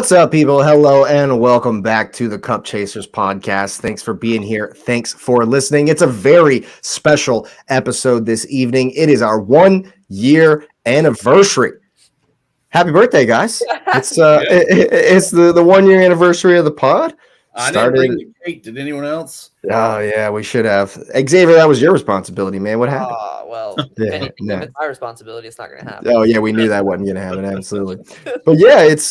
What's up, people? Hello, and welcome back to the Cup Chasers podcast. Thanks for being here. Thanks for listening. It's a very special episode this evening. It is our 1-year anniversary. Happy birthday, guys. It's it's the 1-year anniversary of the pod. I didn't bring the cake. Did anyone else? Oh, yeah, we should have. Xavier, that was your responsibility, man. What happened? Well, if it's my responsibility, it's not going to happen. Oh, yeah, we knew that wasn't going to happen, absolutely. But yeah, it's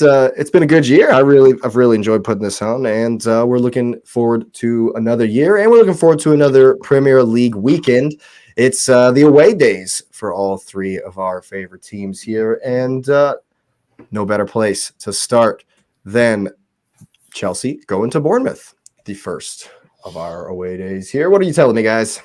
been a good year. I've really enjoyed putting this on, and we're looking forward to another year, and we're looking forward to another Premier League weekend. It's the away days for all three of our favorite teams here, and no better place to start than Chelsea going to Bournemouth, the first of our away days here. What are you telling me, guys?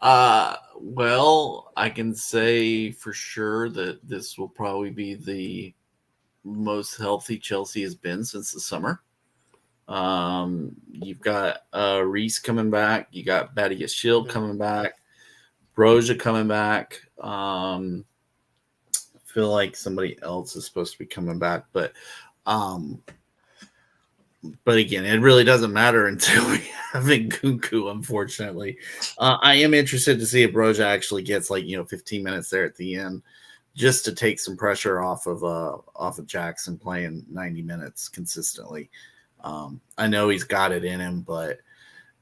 Well, I can say for sure that this will probably be the most healthy Chelsea has been since the summer. You've got Reece coming back. You got Badia Shield coming back. Broja coming back. I feel like somebody else is supposed to be coming back, but again, it really doesn't matter until we have Nkunku, unfortunately. I am interested to see if Broja actually gets 15 minutes there at the end, just to take some pressure off of Jackson playing 90 minutes consistently. I know he's got it in him, but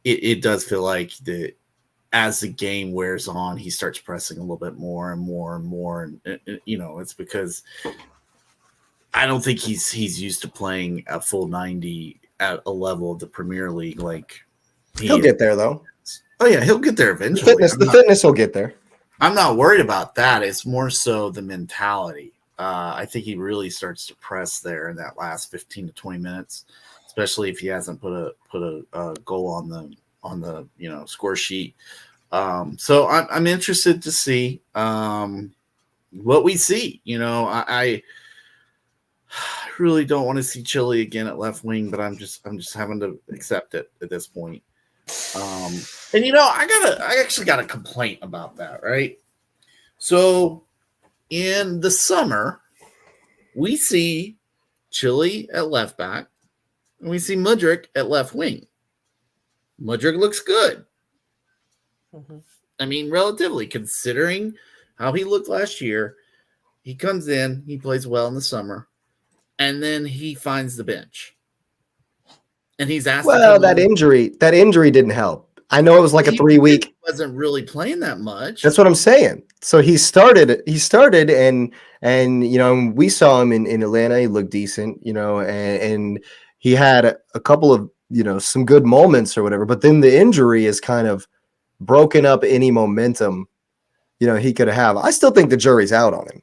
it does feel like that as the game wears on, he starts pressing a little bit more and more and more. And it's because I don't think he's used to playing a full 90 at a level of the Premier League. He'll get there, though. Oh, yeah, he'll get there eventually. The fitness will get there. I'm not worried about that. It's more so the mentality. I think he really starts to press there in that last 15 to 20 minutes, especially if he hasn't put a goal on the score sheet. So I'm interested to see what we see. I really don't want to see Chile again at left wing, but I'm just having to accept it at this point. And I actually got a complaint about that, right? So in the summer, we see Chile at left back, and we see Mudryk at left wing. Mudryk looks good. Mm-hmm. I mean, relatively, considering how he looked last year, he comes in, he plays well in the summer, and then he finds the bench. And he's asked. Well, that injury didn't help. I know it was like a 3-week. Wasn't really playing that much. That's what I'm saying. So he started, and we saw him in Atlanta. He looked decent, and he had a couple of some good moments or whatever. But then the injury is kind of broken up any momentum he could have. I still think the jury's out on him.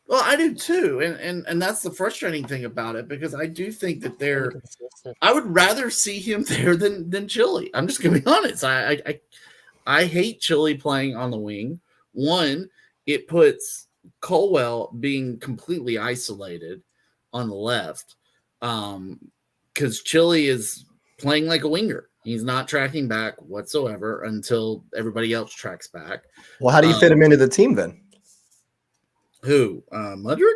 Well, I do too, and that's the frustrating thing about it, because I do think that I would rather see him there than Chile. I'm just gonna be honest. I hate Chile playing on the wing. One, it puts Colwell being completely isolated on the left, because Chile is playing like a winger. He's not tracking back whatsoever until everybody else tracks back. Well, how do you fit him into the team then? Who? Mudryk?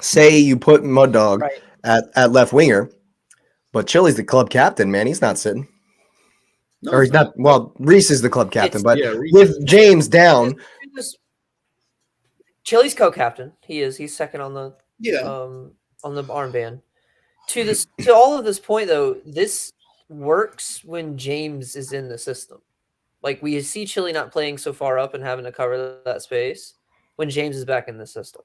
Say you put Mud Dog at left winger, but Chile's the club captain, man. He's not sitting. No, or he's not. Well, Reece is the club captain, but with James down. Chile's co-captain. He's second on the armband. To all of this point, though, this works when James is in the system. Like, we see Chile not playing so far up and having to cover that space when James is back in the system.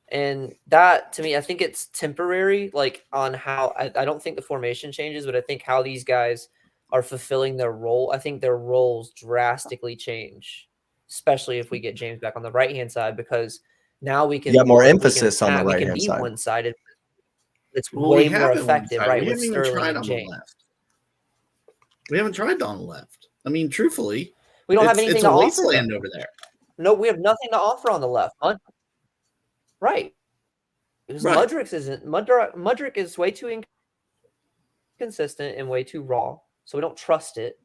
And that, to me, I think it's temporary, on how I don't think the formation changes, but I think how these guys are fulfilling their role. I think their roles drastically change, especially if we get James back on the right-hand side, because now we can get more emphasis on the right-hand side. One-sided. It's way more effective, right? We haven't even tried on the left. We haven't tried on the left. I mean, truthfully, we don't have anything to offer. It's a wasteland over there. No, we have nothing to offer on the left. Right. Mudryk is way too inconsistent and way too raw, so we don't trust it.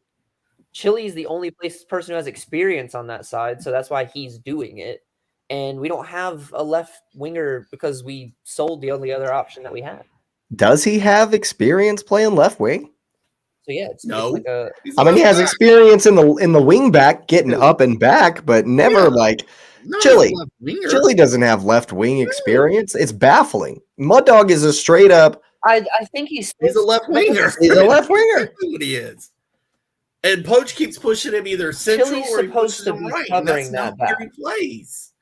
Chile is the only person who has experience on that side, so that's why he's doing it. and we don't have a left winger because we sold the only other option that we had. Does he have experience playing left wing? So yeah, it's like he has experience in the wing back, getting up and back, but never Chile. Chile doesn't have left wing experience. It's baffling. Mud Dog is a straight up. I think he's a left winger. He's a left winger. That's what he is. And Poach keeps pushing him either central or supposed to be right, covering that back. He plays.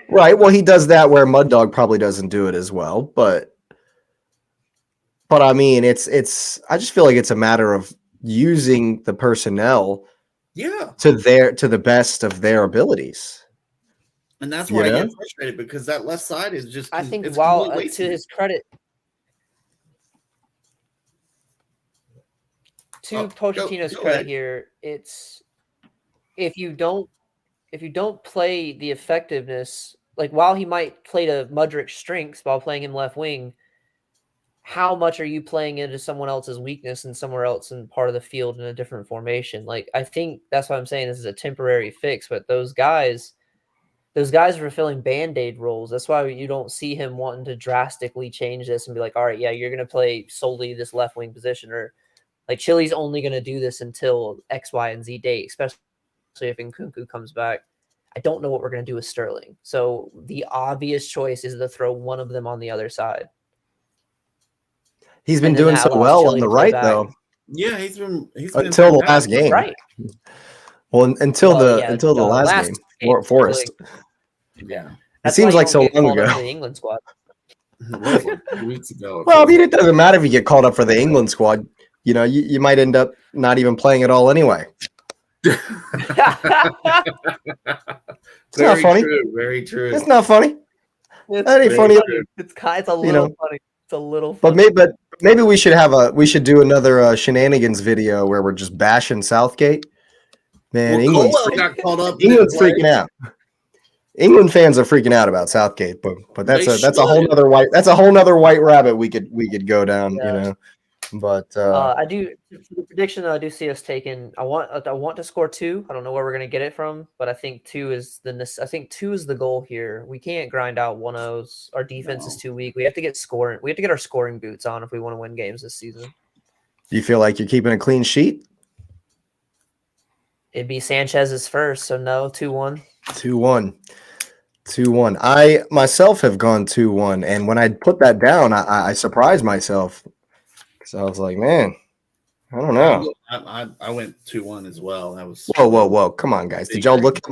Right. Well, he does that where Mud Dog probably doesn't do it as well, but I mean, it's. I just feel like it's a matter of using the personnel, to the best of their abilities. And that's why I get frustrated, because that left side is just. I think to his credit, Pochettino's credit here, it's if you don't play the effectiveness, like while he might play to Mudrik's strengths while playing him left wing, how much are you playing into someone else's weakness and somewhere else in part of the field in a different formation? Like, I think that's what I'm saying. This is a temporary fix, but those guys are filling Band-Aid roles. That's why you don't see him wanting to drastically change this and be like, all right, yeah, you're going to play solely this left wing position, or like Chile's only going to do this until X, Y, and Z date, especially if Nkunku comes back. I don't know what we're going to do with Sterling. So the obvious choice is to throw one of them on the other side. He's been doing so well on the right, though. Yeah, he's been until the last game. Right. Well, until the last game, Forest. Yeah, it seems like so long ago. The England squad. 2 weeks ago. Well, I mean, it doesn't matter if you get called up for the England squad. You know, you might end up not even playing at all anyway. It's not funny. Very true. It's not funny. That ain't funny. It's a little funny. It's a little funny. But maybe we should do another shenanigans video where we're just bashing Southgate. Man, England's freaking out. England fans are freaking out about Southgate, but that's a whole nother white rabbit we could go down, you know. But I do, for the prediction, I do see us taking. I want to score 2. I don't know where we're going to get it from, but I think 2 is the goal here. We can't grind out 1-0s. Our defense is too weak. We have to get scoring. We have to get our scoring boots on if we want to win games this season. Do you feel like you're keeping a clean sheet? It'd be Sanchez's first, so no, 2-1. 2-1. I myself have gone 2-1, and when I put that down, I surprised myself. So I was like, man, I don't know. I went 2-1 as well. That was whoa! Come on, guys. Did y'all look at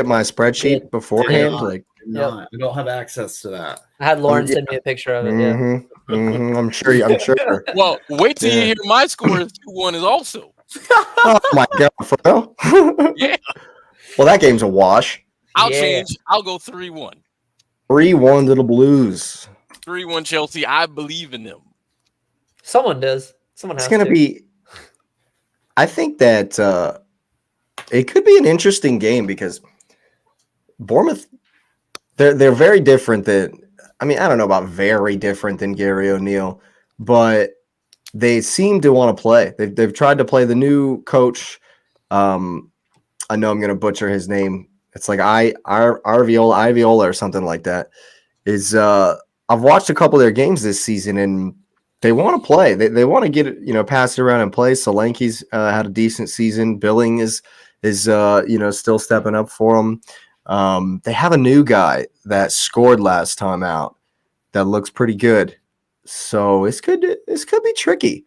my spreadsheet beforehand? No, I don't have access to that. I had Lauren send me a picture of it. Mm-hmm, mm-hmm. I'm sure. Well, wait till you hear my score. 2-1 is also. Oh my God, for real? Yeah. Well, that game's a wash. I'll change. I'll go 3-1. 3-1 to the Blues. 3-1 Chelsea. I believe in them. Someone does. Someone has to. It's going to be. I think that it could be an interesting game because Bournemouth, they're very different than. I mean, I don't know about very different than Gary O'Neill, but they seem to want to play. They've tried to play the new coach. I know I'm going to butcher his name. It's like Iviola or something like that. I've watched a couple of their games this season, and they want to play. They want to get it, pass it around and play. Solanke's had a decent season. Billing is still stepping up for them. They have a new guy that scored last time out that looks pretty good. So this could be tricky,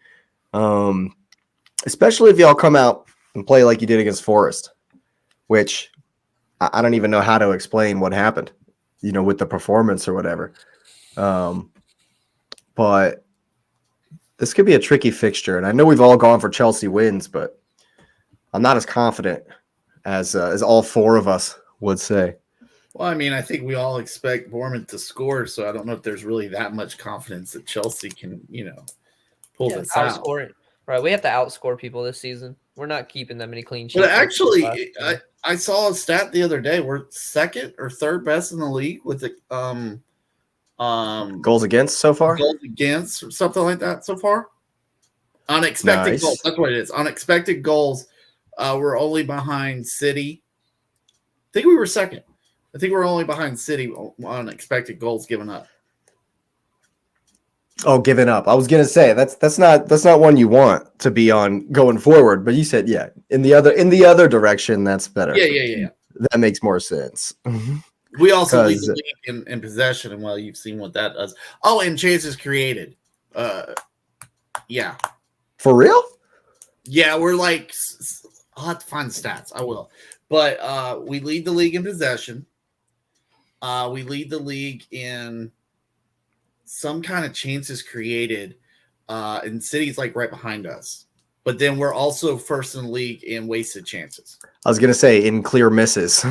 especially if y'all come out and play like you did against Forest, which I don't even know how to explain what happened, with the performance or whatever. But this could be a tricky fixture, and I know we've all gone for Chelsea wins, but I'm not as confident as all four of us would say. Well, I mean, I think we all expect Bournemouth to score, so I don't know if there's really that much confidence that Chelsea can, pull this out. Right, we have to outscore people this season. We're not keeping that many clean sheets. But actually, I saw a stat the other day. We're second or third best in the league with the goals against so far. Goals against or something like that so far. Unexpected goals. That's what it is. Unexpected goals. We're only behind City think we were second. I think we're only behind City on expected goals given up. Oh, giving up. I was gonna say that's not one you want to be on going forward. But you said in the other direction, that's better. Yeah. That makes more sense. We also lead the league in possession, and well, you've seen what that does. Oh, and chances created. Yeah. For real? Yeah, we're like, I'll have to find the stats. I will. But we lead the league in possession. We lead the league in some kind of chances created. And City's like right behind us. But then we're also first in the league in wasted chances. I was going to say in clear misses.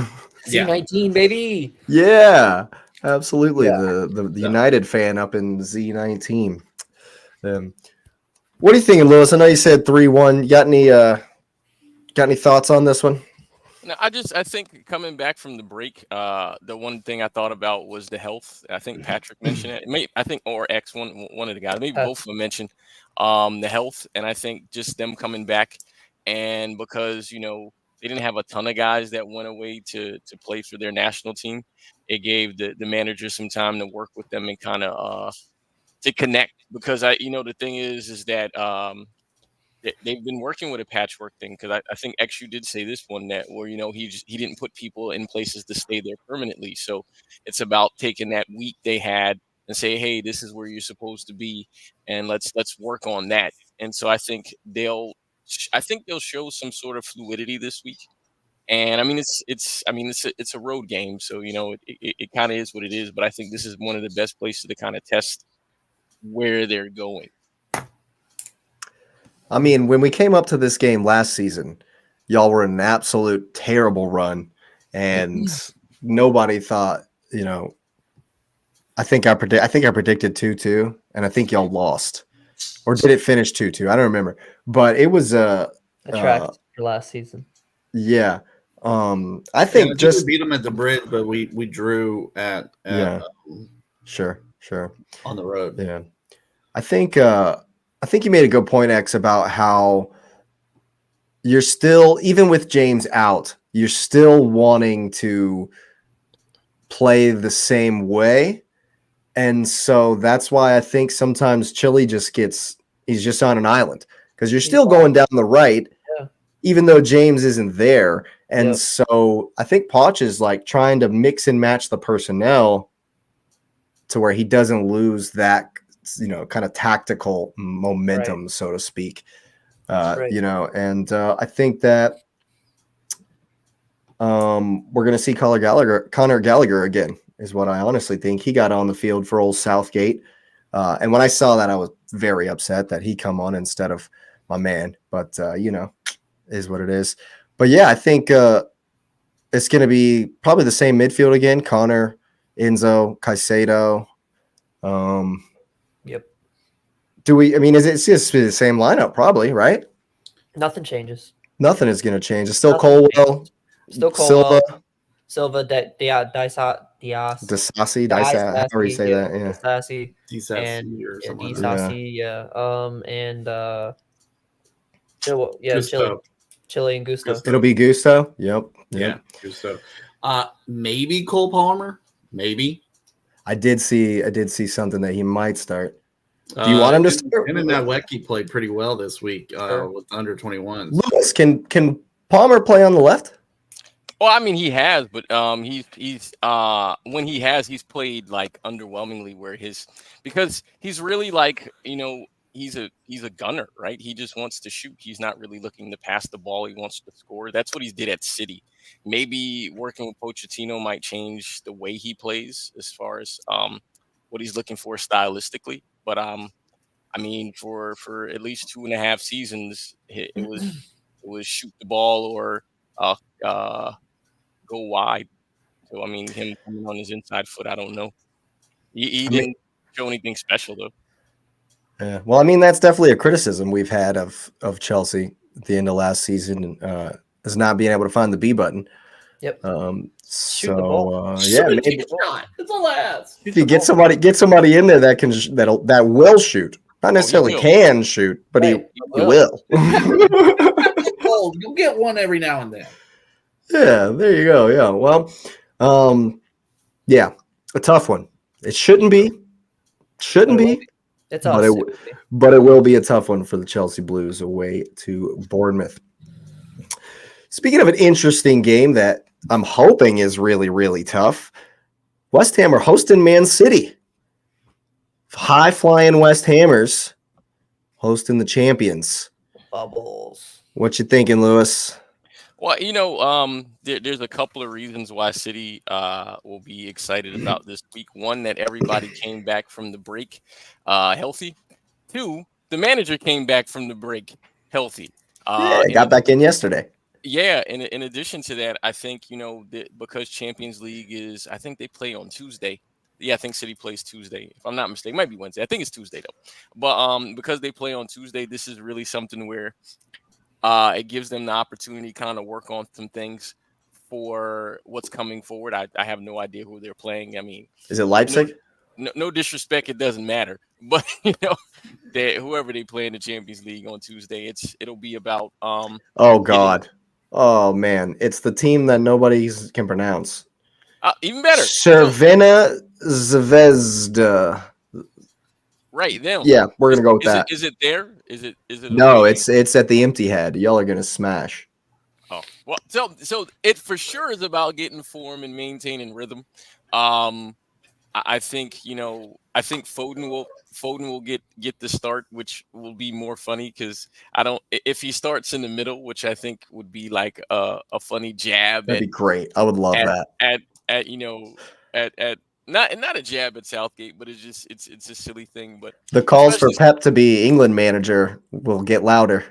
Z19, baby. Yeah, absolutely. Yeah. The United fan up in Z19. What are you thinking, Lewis? I know you said 3-1. Got any thoughts on this one? No, I think coming back from the break, the one thing I thought about was the health. I think Patrick mentioned it. Or X, one of the guys, maybe both of them mentioned the health. And I think just them coming back, and because, they didn't have a ton of guys that went away to play for their national team, it gave the manager some time to work with them and kind of to connect. Because the thing is that they've been working with a patchwork thing, because I think XU did say this one that where he didn't put people in places to stay there permanently. So it's about taking that week they had and say, hey, this is where you're supposed to be, and let's work on that. And so I think they'll show some sort of fluidity this week. And it's a road game, so it kind of is what it is. But I think this is one of the best places to kind of test where they're going. I mean, when we came up to this game last season, y'all were in an absolute terrible run, and nobody thought, I think I predicted 2-2, and I think y'all lost. Or did it finish 2-2? I don't remember. But it was a track for last season. Yeah. I think we beat them at the Bridge, but we drew at sure on the road. Yeah. I think you made a good point, X, about how you're still, even with James out, you're still wanting to play the same way. And so that's why I think sometimes Chile he's just on an island, because you're still going down the right, even though James isn't there. And so I think Poch is like trying to mix and match the personnel to where he doesn't lose that, kind of tactical momentum, so to speak. And I think that we're going to see Conor Gallagher again, is what I honestly think. He got on the field for old Southgate. And when I saw that, I was very upset that he come on instead of my man. But, is what it is. But, yeah, I think it's going to be probably the same midfield again. Connor, Enzo, Caicedo. Yep. Is it just the same lineup probably, right? Nothing changes. Nothing is going to change. It's still Colwell. Still Colwell. Silva, Disasi, however you say that, Disasi, and or something. Chile and Gusto. It'll be Gusto. Yep. Yeah, Gusto. Maybe Cole Palmer. Maybe. I did see something that he might start. Do you want him to start? Him and Nawecki played pretty well this week with under 21s. Lewis, can Palmer play on the left? Well, I mean, he has, but he's when he's played like underwhelmingly, because he's really like, he's a gunner, right? He just wants to shoot. He's not really looking to pass the ball. He wants to score. That's what he did at City. Maybe working with Pochettino might change the way he plays as far as what he's looking for stylistically. But for at least 2.5 seasons, it was shoot the ball or go wide. So him coming on his inside foot, I don't know. He didn't show anything special though. Yeah, well, that's definitely a criticism we've had of Chelsea at the end of last season, is not being able to find the B button. Yep. Shoot the ball. Maybe it's all ass. If you get somebody in there that will shoot, not necessarily can shoot, but he will. You'll get one every now and then. Yeah, there you go. Yeah. Well, yeah, a tough one. It shouldn't be. Shouldn't be. It's But us. it will be a tough one for the Chelsea Blues away to Bournemouth. Speaking of an interesting game that I'm hoping is really, really tough, West Ham are hosting Man City. High-flying West Hammers hosting the champions. Bubbles. What you thinking, Lewis? Well, there's a couple of reasons why City will be excited about this week. One, that everybody came back from the break healthy. Two, the manager came back from the break healthy. Got back in yesterday. Yeah, in addition to that, I think, because Champions League is, I think they play on Tuesday. Yeah, I think City plays Tuesday. If I'm not mistaken, it might be Wednesday. I think it's Tuesday though. But because they play on Tuesday, this is really something where it gives them the opportunity to kind of work on some things for what's coming forward. I have no idea who they're playing. I mean, is it Leipzig? No disrespect, it doesn't matter. But whoever they play in the Champions League on Tuesday, it'll be about oh God. Oh man, it's the team that nobody can pronounce. Even better. Cervena Zvezda. Right, them. Yeah, we're gonna go with that. Is it there? Is it? No, it's at the Empty Head. Y'all are gonna smash. Oh well, so it for sure is about getting form and maintaining rhythm. I think Foden will get the start, which will be more funny because if he starts in the middle, which I think would be like a funny jab. That'd be great. I would love that. At not a jab at Southgate, but it's a silly thing. But the calls for Pep to be England manager will get louder.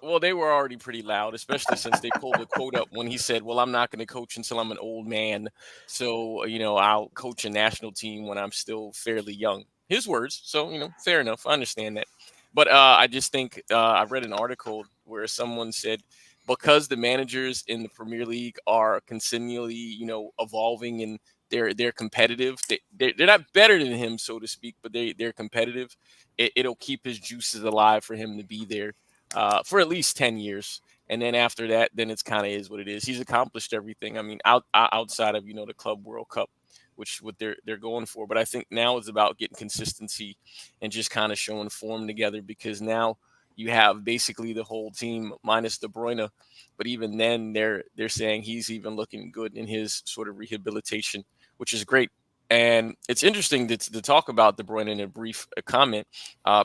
Well, they were already pretty loud, especially since they pulled the quote up when he said, "Well, I'm not going to coach until I'm an old man, so I'll coach a national team when I'm still fairly young." His words, so fair enough. I understand that, but I just think I read an article where someone said because the managers in the Premier League are continually evolving and they're competitive. They're not better than him, so to speak, but they're competitive. It'll keep his juices alive for him to be there for at least 10 years. And then after that, then it's kind of is what it is. He's accomplished everything. I mean, outside of, the Club World Cup, which what they're going for. But I think now it's about getting consistency and just kind of showing form together, because now you have basically the whole team minus De Bruyne. But even then, they're saying he's even looking good in his sort of rehabilitation, which is great. And it's interesting to talk about De Bruyne in a brief comment.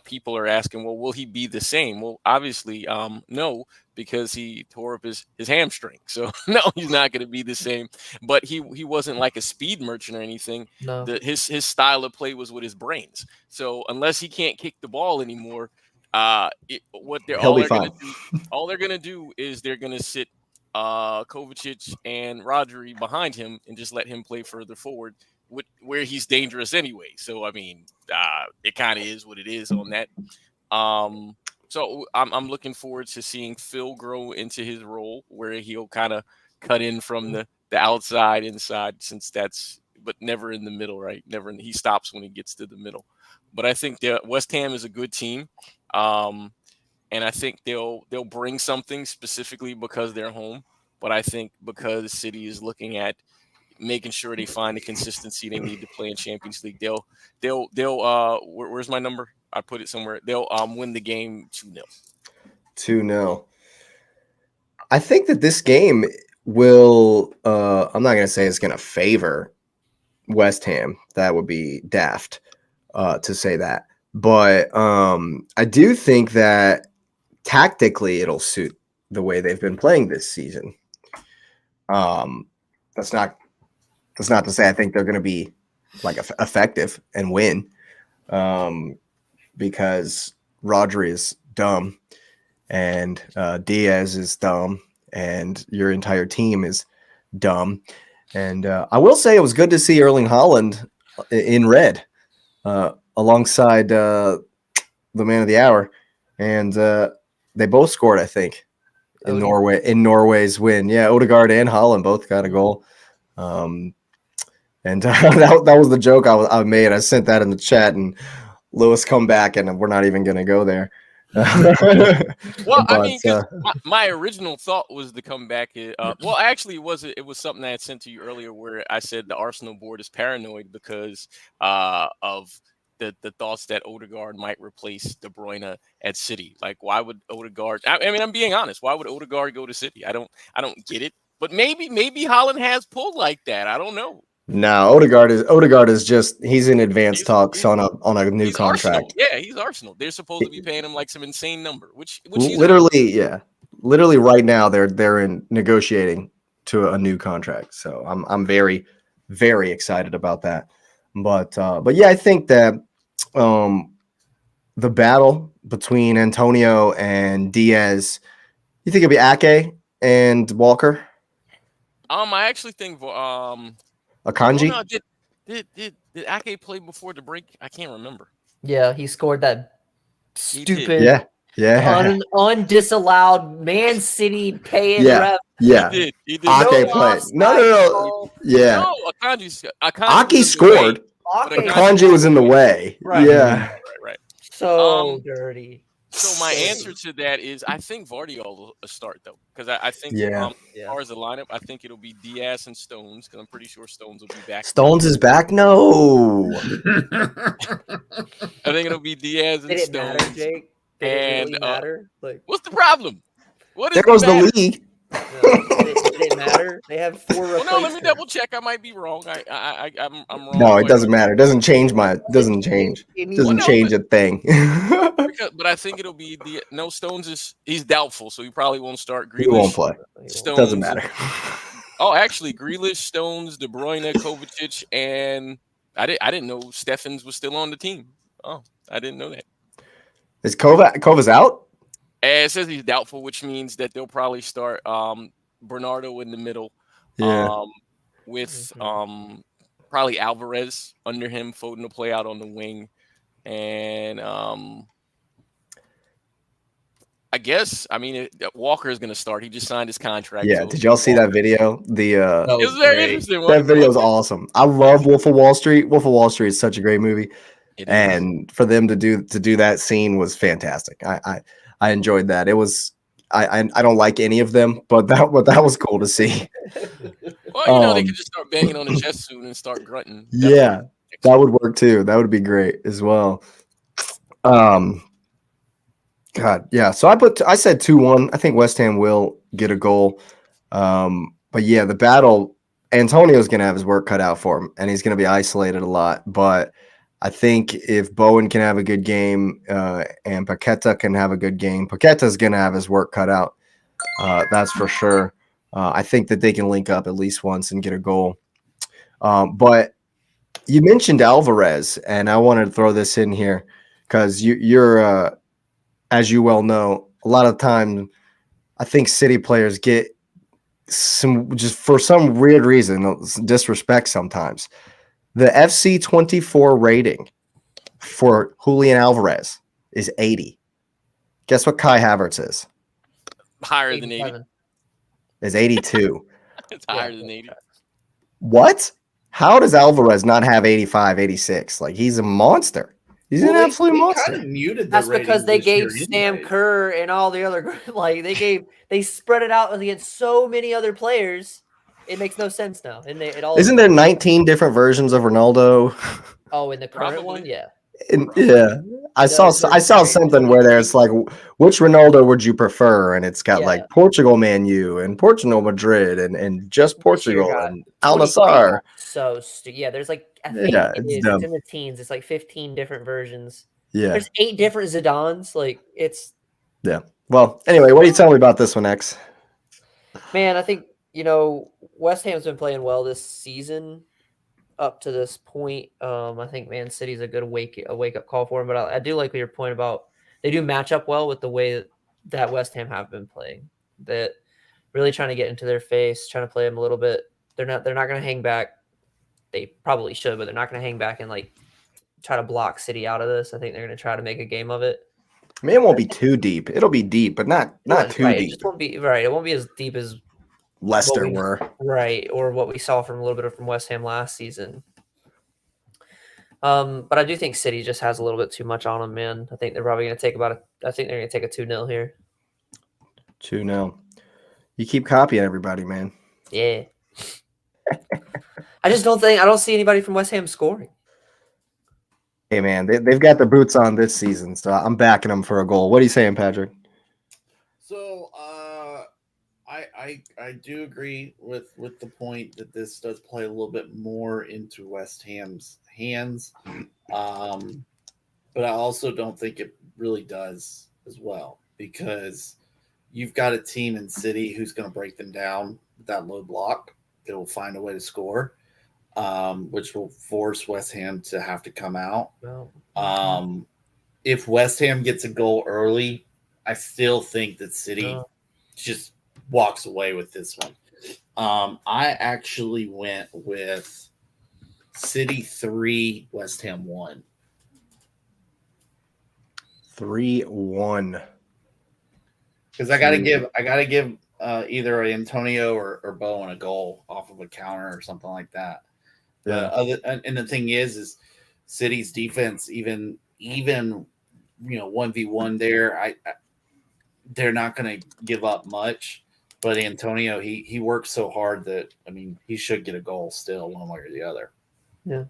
People are asking, well, will he be the same? Well, obviously, no, because he tore up his hamstring. So, no, he's not going to be the same. But he wasn't like a speed merchant or anything. No. His style of play was with his brains. So, unless he can't kick the ball anymore, all they're going to do is they're going to sit Kovacic and Rodri behind him and just let him play further forward, where he's dangerous anyway. So I mean, it kind of is what it is on that. So I'm looking forward to seeing Phil grow into his role, where he'll kind of cut in from the outside inside, but never in the middle, right? He stops when he gets to the middle. But I think West Ham is a good team. And I think they'll bring something specifically because they're home. But I think because City is looking at making sure they find the consistency they need to play in Champions League, they'll where's my number? I put it somewhere. They'll win the game 2-0. 2-0. I think that this game will. I'm not going to say it's going to favor West Ham. That would be daft to say that. But I do think that tactically it'll suit the way they've been playing this season. That's not to say I think they're going to be like effective and win, because Rodri is dumb and Diaz is dumb and your entire team is dumb. And I will say it was good to see Erling Haaland in red alongside the man of the hour, and they both scored, I think, in Norway's win. Yeah, Odegaard and Haaland both got a goal. And that was the joke I made. I sent that in the chat, and Lewis come back, and we're not even going to go there. Well, I mean, because my original thought was to come back. Well, actually, it was something I had sent to you earlier, where I said the Arsenal board is paranoid because of the thoughts that Odegaard might replace De Bruyne at City. Like, why would Odegaard? I mean, I'm being honest. Why would Odegaard go to City? I don't get it. But maybe Haaland has pulled like that. I don't know. No, Odegaard is just he's in advanced talks on a new contract. Arsenal. Yeah, he's Arsenal. They're supposed to be paying him like some insane number, which literally right now they're in negotiating to a new contract. So I'm very, very excited about that. But yeah, I think that the battle between Antonio and Diaz, you think it'll be Ake and Walker? I actually think Akanji? No, did Ake play before the break? I can't remember. Yeah, he scored that stupid, undisallowed Man City paying ref. Yeah, he did. Ake played. No. Yeah, no. Ake scored. Akanji was in the way. Right. Yeah, right. So dirty. So my answer to that is I think Vardy will start though, because I think as far as the lineup, I think it'll be Diaz and Stones, because I'm pretty sure Stones will be back. Stones is back? No. I think it'll be Diaz and Did it Stones. matter, Jake? Did it really matter? Like, what's the problem? There goes the league. Did it matter? They have 4 replacements. Well, no, let me double check. I might be wrong. I'm wrong. No, it doesn't matter. It doesn't change Doesn't change a thing. But I think it'll be Stones he's doubtful, so he probably won't start. He won't play. Stones, doesn't matter. Actually, Grealish, Stones, De Bruyne, Kovacic, and I didn't know Steffens was still on the team. Oh, I didn't know that. Is Kova's out? It says he's doubtful, which means that they'll probably start Bernardo in the middle, with probably Alvarez under him, Foden to play out on the wing, and I guess Walker is going to start. He just signed his contract. Yeah, so did y'all see that video? It was very interesting. That video is awesome. I love Wolf of Wall Street. Wolf of Wall Street is such a great movie, and for them to do that scene was fantastic. I enjoyed that. It was I don't like any of them, but that was cool to see. Well, they could just start banging on the chest soon and start grunting. That would work too. That would be great as well. God, yeah. So I said 2-1. I think West Ham will get a goal. But yeah, the battle, Antonio's gonna have his work cut out for him, and he's gonna be isolated a lot. But I think if Bowen can have a good game and Paqueta can have a good game, Paqueta's going to have his work cut out. That's for sure. I think that they can link up at least once and get a goal. But you mentioned Alvarez, and I wanted to throw this in here because you're, as you well know, a lot of time I think City players get just for some weird reason, disrespect sometimes. The FC24 rating for Julian Alvarez is 80. Guess what Kai Havertz is? Higher than 80. Is 82. It's higher than 80. What? How does Alvarez not have 85, 86? Like, he's a monster. He's an absolute monster. Kind of muted That's because they gave Sam Kerr and all the other they spread it out against so many other players. It makes no sense now. And isn't there 19 different versions of Ronaldo? Oh, in the current one, yeah. I saw something where there's like, which Ronaldo would you prefer? And it's got like Portugal, Man U, and Portugal, Madrid, and just Portugal and Al Nassr. So there's like I think it's in the teens. It's like 15 different versions. Yeah, there's 8 different Zidans. Like it's Well, anyway, what are you telling me about this one, X? Man, I think West Ham's been playing well this season up to this point. I think Man City's a good wake up call for him, but I do like your point about they do match up well with the way that West Ham have been playing. That really trying to get into their face, trying to play them a little bit. They're not going to hang back. They probably should, but they're not going to hang back and like try to block City out of this. I think they're going to try to make a game of it. I mean, it won't be too deep. It'll be deep, but not too deep. It just won't be right. It won't be as deep as Leicester were, right, or what we saw from a little bit from West Ham last season. But I do think City just has a little bit too much on them, man. I think they're probably going to take I think they're going to take a 2-0 here. 2-0. You keep copying everybody, man. Yeah. I don't see anybody from West Ham scoring. Hey, man, they've got the boots on this season, so I'm backing them for a goal. What are you saying, Patrick? So, I do agree with the point that this does play a little bit more into West Ham's hands, but I also don't think it really does as well, because you've got a team in City who's going to break them down with that low block. It will find a way to score, which will force West Ham to have to come out. If West Ham gets a goal early, I still think that City just walks away with this one. I actually went with City 3, West Ham 1. 3-1. Because I gotta give either Antonio or Bowen a goal off of a counter or something like that. Yeah. And the thing is City's defense, even 1v1 there, they're not going to give up much. But Antonio, he works so hard that, I mean, he should get a goal still, one way or the other. Yeah.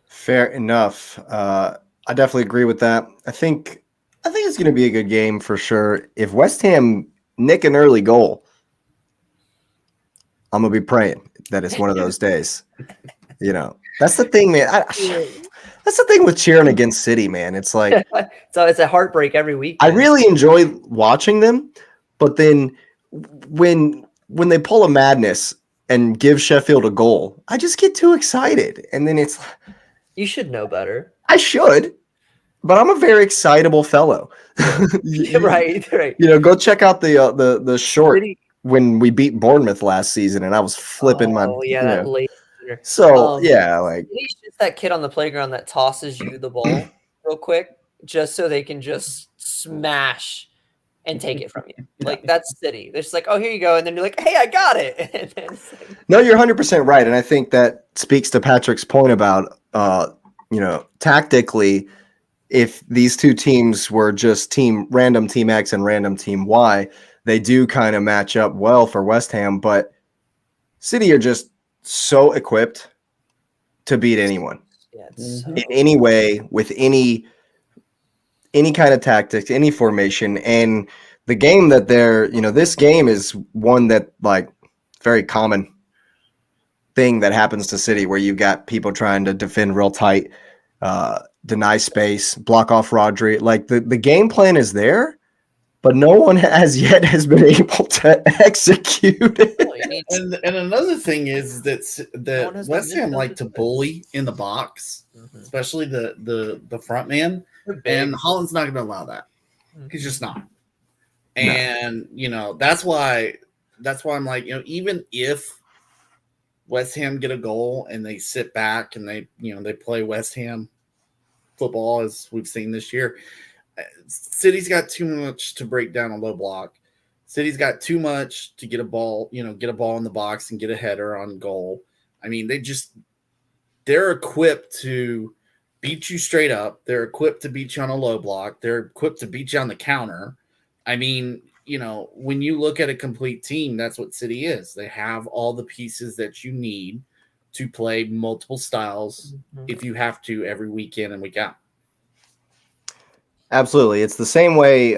Fair enough. I definitely agree with that. I think it's going to be a good game for sure. If West Ham nick an early goal, I'm going to be praying that it's one of those days. That's the thing, man. That's the thing with cheering against City, man. It's like so it's a heartbreak every week. I really enjoy watching them, but then when they pull a madness and give Sheffield a goal, I just get too excited, and then it's you should know better. I should, but I'm a very excitable fellow. Right. Go check out the short when we beat Bournemouth last season, and I was flipping my that late. So like he's just that kid on the playground that tosses you the ball real quick just so they can just smash and take it from you. Like that's City. They're just like, oh, here you go, and then you're like, hey, I got it. And then no, you're 100% right, and I think that speaks to Patrick's point about tactically, if these two teams were just random team X and random team Y, they do kind of match up well for West Ham, but City are just so equipped to beat anyone in any way, with any kind of tactics, any formation. And the game that this game is one that, like, very common thing that happens to City, where you've got people trying to defend real tight, deny space, block off Rodri. Like the game plan is there, but no one has been able to execute it. And another thing is that West Ham like to bully in the box, especially the front man, and Holland's not going to allow that. He's just not. And that's why I'm like, even if West Ham get a goal and they sit back and they play West Ham football as we've seen this year, City's got too much to break down a low block. City's got too much to get a ball in the box and get a header on goal. I mean, they're equipped to beat you straight up. They're equipped to beat you on a low block. They're equipped to beat you on the counter. I mean, when you look at a complete team, that's what City is. They have all the pieces that you need to play multiple styles if you have to every week in and week out. Absolutely. It's the same way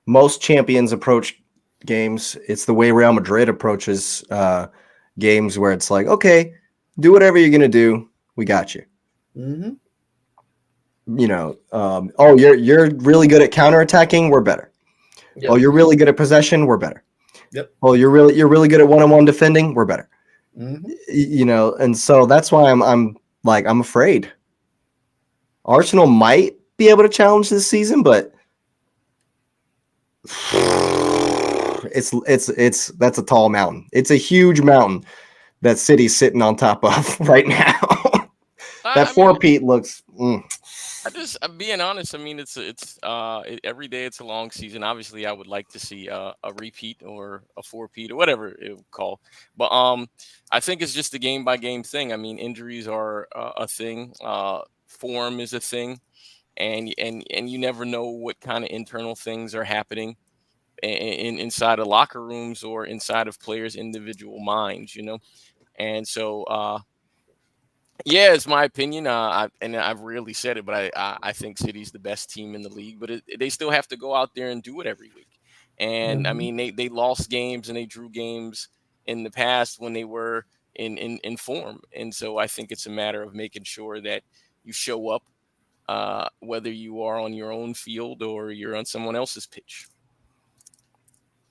most champions approach games. It's the way Real Madrid approaches games, where it's like, okay, do whatever you're going to do. We got you. Mm-hmm. You're really good at counterattacking. We're better. Yep. Oh, you're really good at possession. We're better. Yep. Oh, you're really good at one-on-one defending. We're better. Mm-hmm. And so that's why I'm afraid. Arsenal might be able to challenge this season, but that's a tall mountain. It's a huge mountain that City's sitting on top of right now. That four-peat looks. I'm being honest. I mean, every day it's a long season. Obviously, I would like to see a repeat or a four-peat or whatever it would call. But I think it's just a game-by-game thing. I mean, injuries are a thing. Form is a thing, and you never know what kind of internal things are happening inside of locker rooms or inside of players' individual minds. And so. Yeah, it's my opinion. I've rarely said it, but I think City's the best team in the league. But they still have to go out there and do it every week. And I mean, they lost games and they drew games in the past when they were in form. And so I think it's a matter of making sure that you show up, whether you are on your own field or you're on someone else's pitch.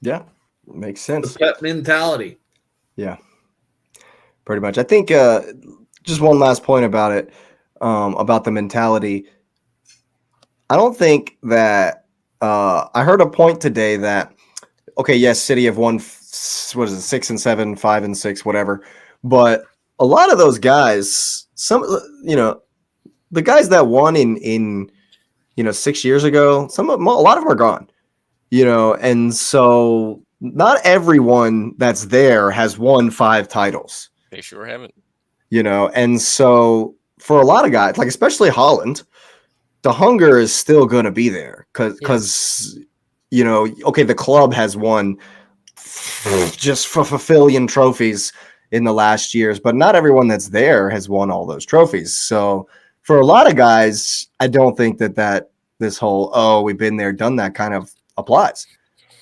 Yeah, makes sense. That mentality. Yeah, pretty much. I think. Just one last point about it, about the mentality. I don't think that I heard a point today that, okay, yes, City have won, 6 and 7, 5 and 6, whatever. But a lot of those guys, the guys that won in 6 years ago, a lot of them are gone, and so not everyone that's there has won 5 titles. They sure haven't. And so for a lot of guys, like especially Holland, the hunger is still going to be there because, okay, the club has won just for fulfilling trophies in the last years, but not everyone that's there has won all those trophies. So for a lot of guys, I don't think that this whole, we've been there, done that kind of applies,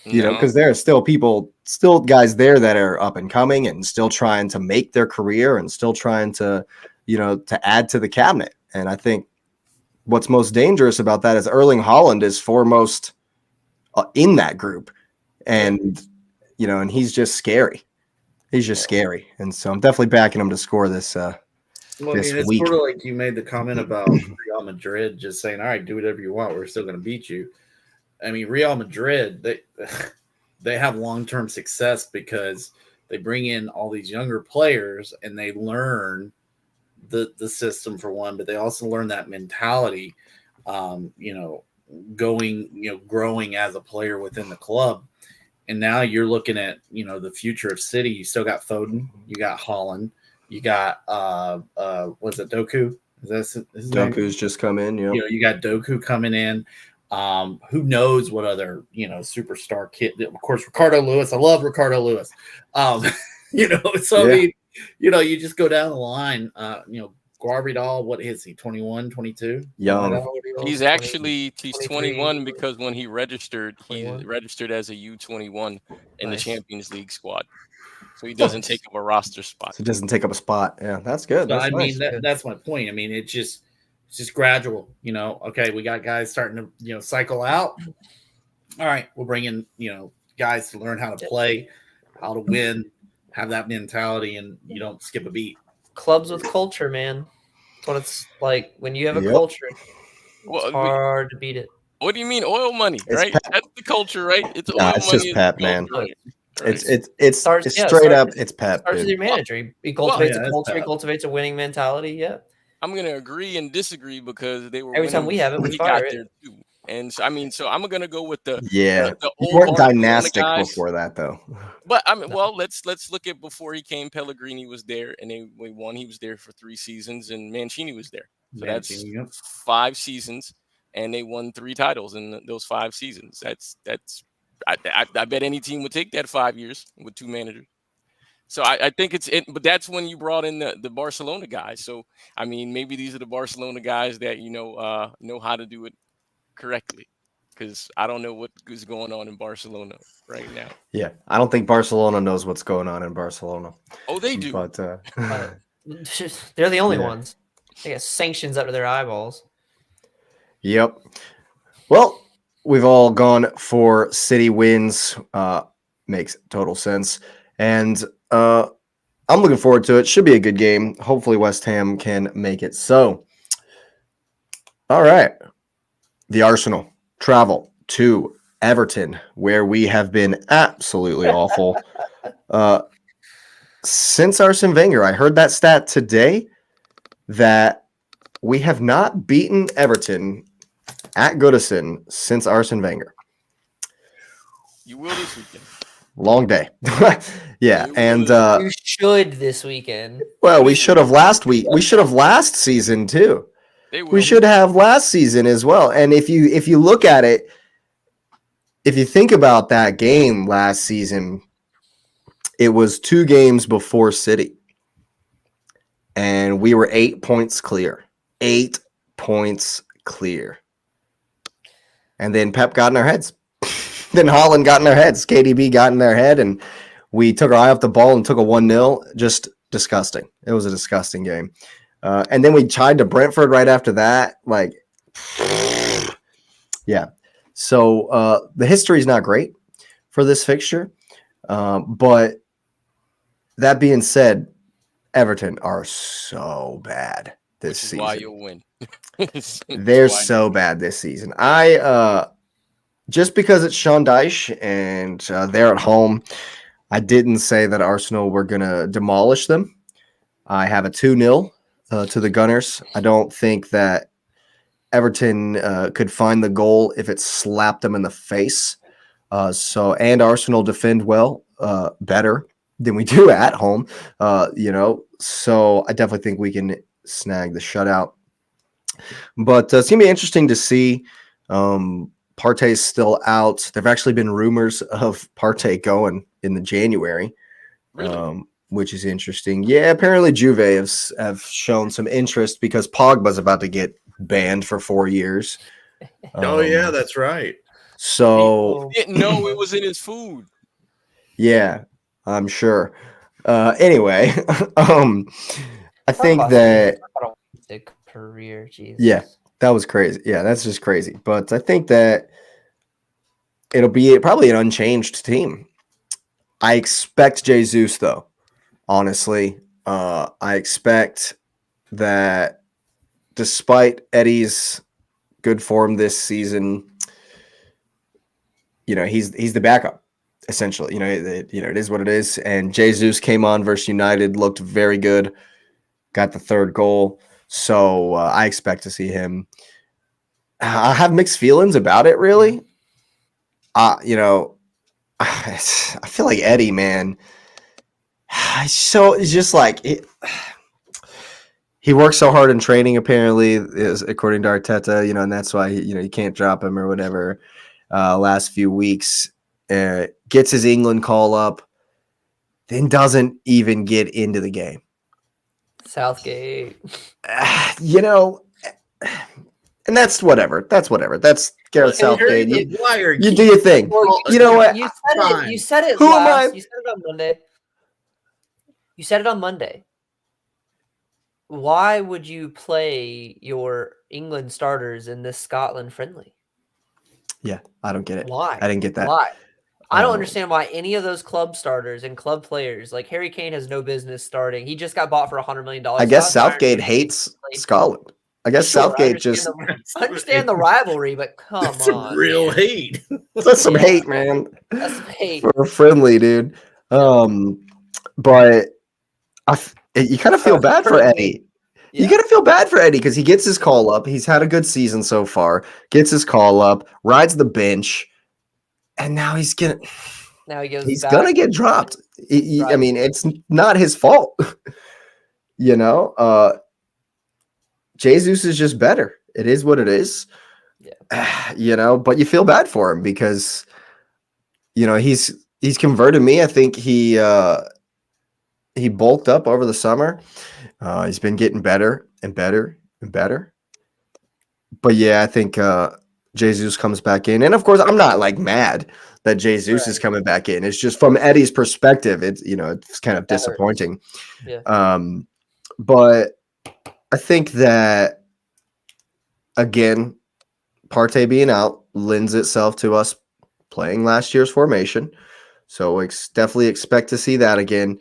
because there are still guys there that are up and coming and still trying to make their career and still trying to, to add to the cabinet. And I think what's most dangerous about that is Erling Haaland is foremost in that group. And, and he's just scary. He's just scary. And so I'm definitely backing him to score this this it's week. sort of like you made the comment about Real Madrid just saying, all right, do whatever you want. We're still going to beat you. I mean, Real Madrid, they have long-term success because they bring in all these younger players and they learn the system for one, but they also learn that mentality, growing as a player within the club. And now you're looking at, the future of City. You still got Foden, you got Haaland, you got was it Doku? Is that his name? Doku's just come in, you got Doku coming in. Who knows what other superstar kid? Of course, Ricardo Lewis. I love Ricardo Lewis. I mean, you just go down the line. Guardiola, what is he? 21, 22? Young. He's 21 because when he registered as a U21 in the Champions League squad. So he doesn't take up a roster spot. So he doesn't take up a spot. Yeah, that's good. So, that's my point. I mean, it's just gradual, okay, we got guys starting to, cycle out. All right, we'll bring in, guys to learn how to play, how to win, have that mentality, and you don't skip a beat. Clubs with culture, man. That's what it's like when you have a culture. It's hard to beat it. What do you mean oil money, right? That's the culture, right? It's oil money. It's just Pep, man. Right? It's straight up. It's Pep. Starts with your manager. He cultivates a culture. He cultivates a winning mentality. Yeah. I'm gonna agree and disagree because they were every time we have it, we fire it. There too. And so, I'm gonna go with the the old dynastic before that though. But let's look at before he came. Pellegrini was there, and they won. He was there for 3 seasons, and Mancini was there. So that's 5 seasons, and they won 3 titles in those 5 seasons. I bet any team would take that 5 years with 2 managers. So I think but that's when you brought in the Barcelona guys. So I mean, maybe these are the Barcelona guys that know how to do it correctly, because I don't know what is going on in Barcelona right now. Yeah, I don't think Barcelona knows what's going on in Barcelona. Oh, they do. But they're the only ones. They got sanctions up to their eyeballs. Yep. Well, we've all gone for City wins. Makes total sense. And I'm looking forward to it. Should be a good game. Hopefully West Ham can make it so. All right. The Arsenal travel to Everton, where we have been absolutely awful since Arsene Wenger. I heard that stat today that we have not beaten Everton at Goodison since Arsene Wenger. You will this weekend. Long day. Yeah, and you should this weekend. Well, we should have last week. We should have last season too. We should have last season as well. And if you look at it, if you think about that game last season, it was 2 games before City. And we were 8 points clear. 8 points clear. And then Pep got in our heads. Then Holland got in their heads. KDB got in their head, and we took our eye off the ball and took a 1-0. Just disgusting. It was a disgusting game. And then we tied to Brentford right after that. Like, yeah. So the history is not great for this fixture. But that being said, Everton are so bad this season. Why you'll win. They're so bad this season. Just because it's Sean Dyche and they're at home, I didn't say that Arsenal were going to demolish them. I have a 2-0 to the Gunners. I don't think that Everton could find the goal if it slapped them in the face. And Arsenal defend well, better than we do at home. So I definitely think we can snag the shutout. But it's going to be interesting to see. Partey's still out. There've actually been rumors of Partey going in the January, Really? Which is interesting. Yeah, apparently Juve have shown some interest because Pogba's about to get banned for 4 years. Yeah, that's right. So he didn't know it was in his food. Yeah, I'm sure. Anyway, I think that career, Jesus. Yeah. That was crazy. Yeah, that's just crazy. But I think that it'll be probably an unchanged team. I expect Jesus, though. Honestly, I expect that despite Eddie's good form this season, he's the backup essentially. It is what it is. And Jesus came on versus United, looked very good, got the 3rd goal. So I expect to see him. I have mixed feelings about it, really. I feel like Eddie, man. So it's just like he works so hard in training, apparently, according to Arteta, and that's why you can't drop him or whatever. Last few weeks, gets his England call up, then doesn't even get into the game. Southgate. And that's whatever. That's Gareth Southgate. You do your thing. Well, you know what? You said it. Who am I? You said it on Monday. You said it on Monday. Why would you play your England starters in this Scotland friendly? Yeah, I don't get it. Why? I didn't get that. Why? I don't understand why any of those club starters and club players, like Harry Kane, has no business starting. He just got bought for $100 million. I guess Southgate hates Scotland. I guess Southgate just understand the rivalry, but come on, real hate. That's some hate, man. That's some hate for a friendly, dude. But you kind of feel bad for Eddie. Yeah. You got to feel bad for Eddie because he gets his call up. He's had a good season so far. Gets his call up, rides the bench, and now he's gonna get dropped. I mean, it's not his fault. Jesus is just better. It is what it is. Yeah. But you feel bad for him because he's converted me. I think he bulked up over the summer. He's been getting better and better and better. But yeah, I think Jesus comes back in. And of course, I'm not like mad that Jesus is coming back in. It's just from Eddie's perspective, it's it's kind of disappointing. Yeah. But I think that again, Partey being out lends itself to us playing last year's formation. So definitely expect to see that again.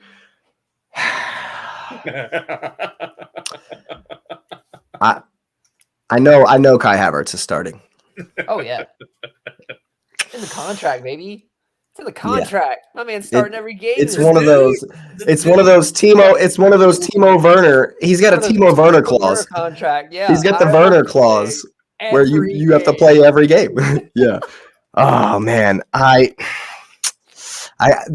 I know Kai Havertz is starting. Oh yeah, in the contract, baby. To the contract. My man's starting every game. It's one of those. It's one of those Timo. It's one of those Timo Werner. He's got a Timo Werner clause. Contract. Yeah, he's got the Werner clause where you have to play every game. Yeah. Oh man, I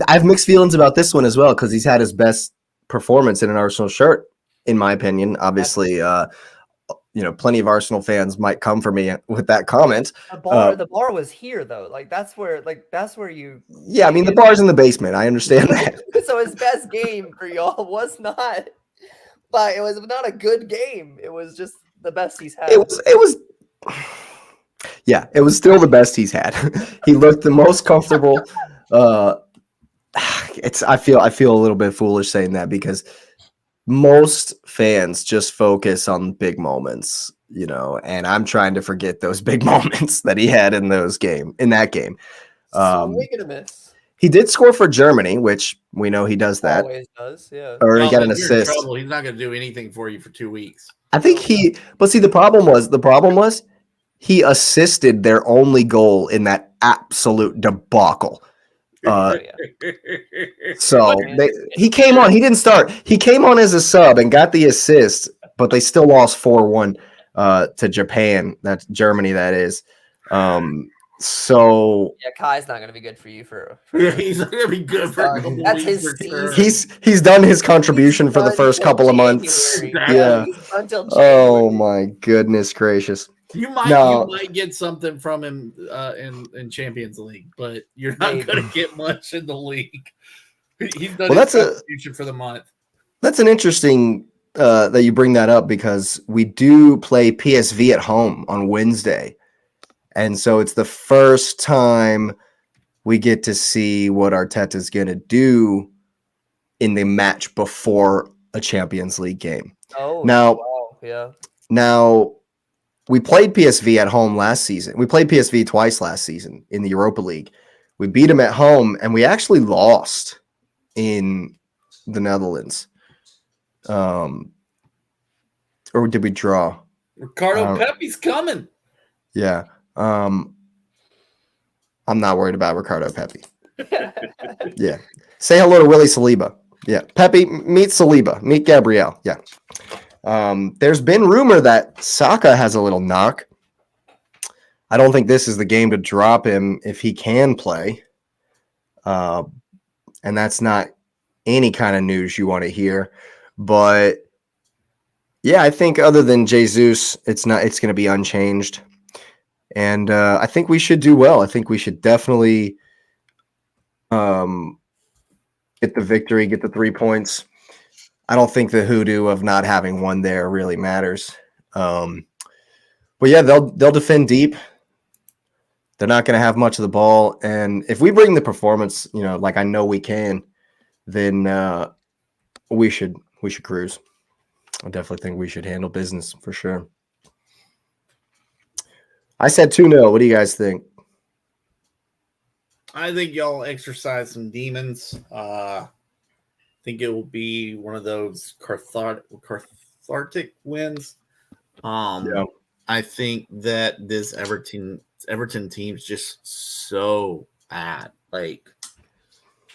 have mixed feelings about this one as well because he's had his best performance in an Arsenal shirt, in my opinion. Obviously, plenty of Arsenal fans might come for me with that comment. The bar was here though. That's where you. Yeah, I mean the bar's in the basement. I understand that. So his best game for y'all was not, but it was not a good game. It was just the best he's had. It was. Yeah, it was still the best he's had. He looked the most comfortable. I feel a little bit foolish saying that because most fans just focus on big moments, and I'm trying to forget those big moments that he had in that game. He did score for Germany, which we know he does that. Always does, yeah. Or he got an assist. He's not going to do anything for you for 2 weeks. I think the problem was he assisted their only goal in that absolute debacle. So he came on. He didn't start. He came on as a sub and got the assist, but they still lost 4-1 to Japan. That's Germany. That is. So yeah, Kai's not going to be good for you he's not going to be good for. That's his season. He's done his contribution for the first couple of months. Yeah. Until oh my goodness gracious. You might get something from him in Champions League, but you're not going to get much in the league. He's done his contribution for the month. That's an interesting that you bring that up because we do play PSV at home on Wednesday. And so it's the first time we get to see what Arteta's going to do in the match before a Champions League game. Oh, now, wow. Yeah. Now, we played PSV at home last season. We played PSV twice last season in the Europa League. We beat them at home, and we actually lost in the Netherlands. Or did we draw? Ricardo Pepe's coming. Yeah. I'm not worried about Ricardo Pepe. Yeah. Say hello to Willie Saliba. Yeah. Pepe, meet Saliba. Meet Gabriel. Yeah. There's been rumor that Saka has a little knock. I don't think this is the game to drop him if he can play. And that's not any kind of news you want to hear. But yeah, I think other than Jesus, it's going to be unchanged. And I think we should do well. I think we should definitely get the victory, get the 3 points. I don't think the hoodoo of not having one there really matters. But yeah, they'll defend deep. They're not going to have much of the ball. And if we bring the performance, like I know we can, then we should cruise. I definitely think we should handle business for sure. I said 2-0. What do you guys think? I think y'all exercise some demons. I think it will be one of those cathartic wins. Yeah. I think that this Everton team's just so bad. Like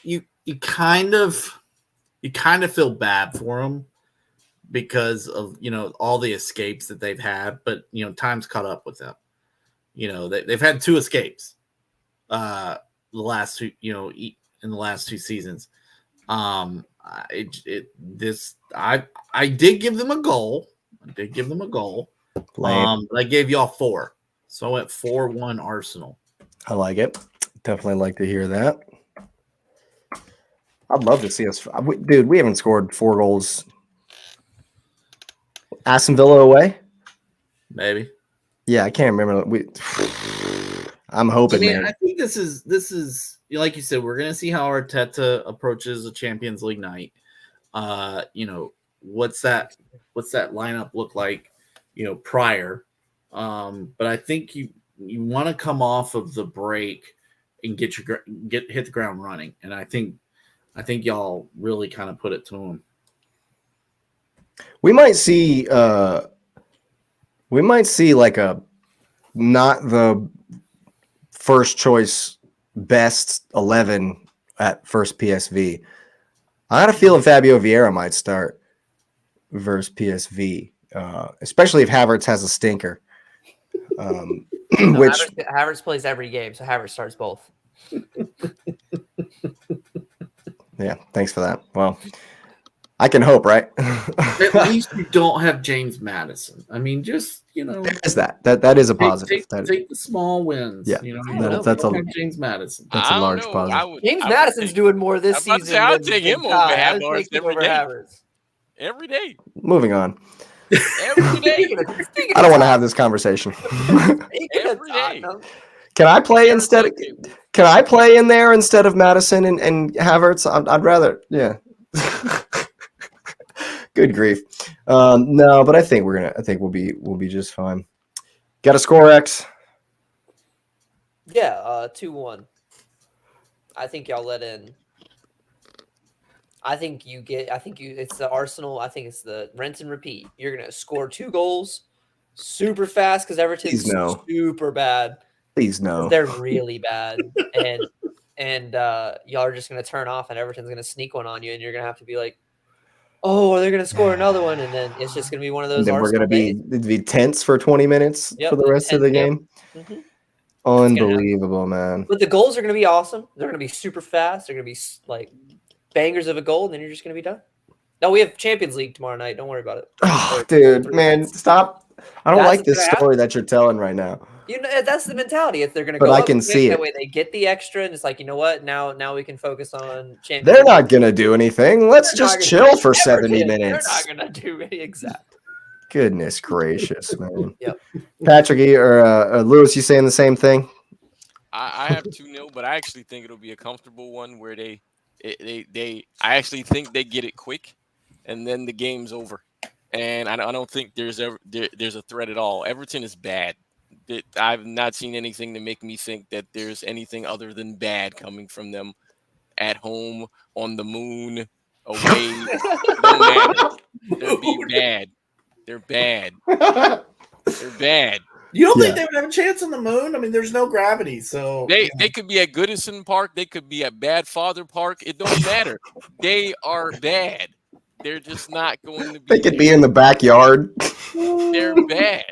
you kind of feel bad for them because of all the escapes that they've had, but time's caught up with them. They've had 2 escapes the last 2 in the last 2 seasons. I did give them a goal. But I gave y'all 4. So I went 4-1 Arsenal. I like it. Definitely like to hear that. I'd love to see us. Dude, we haven't scored 4 goals. Aston Villa away? Maybe. Yeah, I can't remember. I'm hoping. I think this is like you said. We're gonna see how Arteta approaches a Champions League night. What's that lineup look like? Prior. But I think you want to come off of the break and hit the ground running, and I think y'all really kind of put it to them. We might see like a not the first choice best 11 at first PSV. I had a feeling Fabio Vieira might start versus PSV, especially if Havertz has a stinker. Which Havertz plays every game, so Havertz starts both. Yeah, thanks for that. Well, I can hope, right? At least you don't have James Maddison. I mean, just there is that is a positive. Take the small wins. Yeah, that's a James Maddison. That's a large positive. James Madison's doing more this season. I'll take him over Havertz every day. Moving on. Every day. I don't want to have this conversation. Every day. Can I play instead? Can I play in there instead of Madison and Havertz? I'd rather. Yeah. Good grief. No, but I think we'll be just fine. Got a score, X? Yeah, 2-1. I think y'all let in. It's the Arsenal. I think it's the rinse and repeat. You're going to score 2 goals super fast because Everton's super bad. Please no. They're really bad. and y'all are just going to turn off and Everton's going to sneak one on you and you're going to have to be like, oh, they're going to score another one. And then it's just going to be one of those. And then we're going to be tense for 20 minutes for the rest of the game. Mm-hmm. Unbelievable, man. But the goals are going to be awesome. They're going to be super fast. They're going to be like bangers of a goal, and then you're just going to be done. No, we have Champions League tomorrow night. Don't worry about it. Oh, dude, man, stop. I don't like this story that you're telling right now. That's the mentality. If they're going to go, but I can see it. That way they get the extra, and it's like, you know what? Now we can focus on Champions They're League. Not going to do anything. Let's just chill for 70 minutes. They're not going to do any exact. Goodness gracious, man. Yep. Patrick or Lewis, you saying the same thing? I have 2-0, but I actually think it'll be a comfortable one where I actually think they get it quick, and then the game's over. And I don't think there's a threat at all. Everton is bad. I've not seen anything to make me think that there's anything other than bad coming from them at home, on the moon, away. No matter. They'll be bad. They're bad. They're bad. You don't think they would have a chance on the moon? I mean, there's no gravity, so they could be at Goodison Park. They could be at Bad Father Park. It don't matter. They are bad. They're just not going to be. They could be in the backyard. They're bad.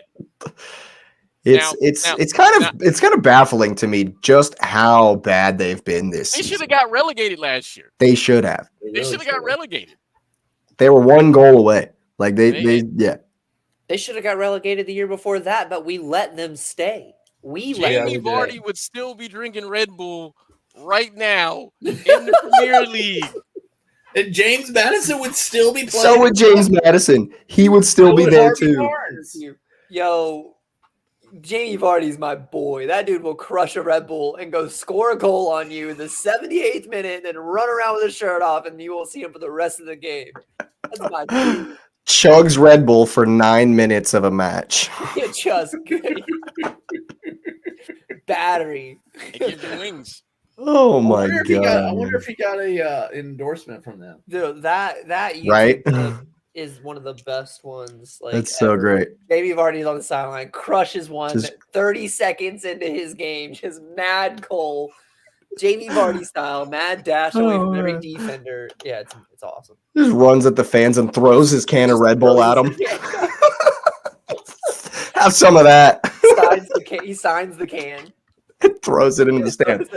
It's kind of baffling to me just how bad they've been this season. They should have got relegated last year. They should have. They should have got relegated. They were 1 goal away. Like they They should have got relegated the year before that, but we let them stay. Jamie Vardy would still be drinking Red Bull right now in the Premier League. And James Maddison would still be playing. So would James Maddison. He would still be there too. Yo, Jamie Vardy's my boy. That dude will crush a Red Bull and go score a goal on you in the 78th minute and then run around with his shirt off and you will see him for the rest of the game. That's my dude. Chugs Red Bull for 9 minutes of a match. Just good. Battery. It gives you wings. Oh my god! I wonder if he got a endorsement from them. Dude, that right is one of the best ones. Like, that's so great. Jamie Vardy's on the sideline, crushes one. 30 seconds into his game, just mad Cole. Jamie Vardy style, mad dash away from every defender. Yeah, it's awesome. Just runs at the fans and throws his can of Red Bull at them. Have some of that. He signs the can. Throws it into the stand.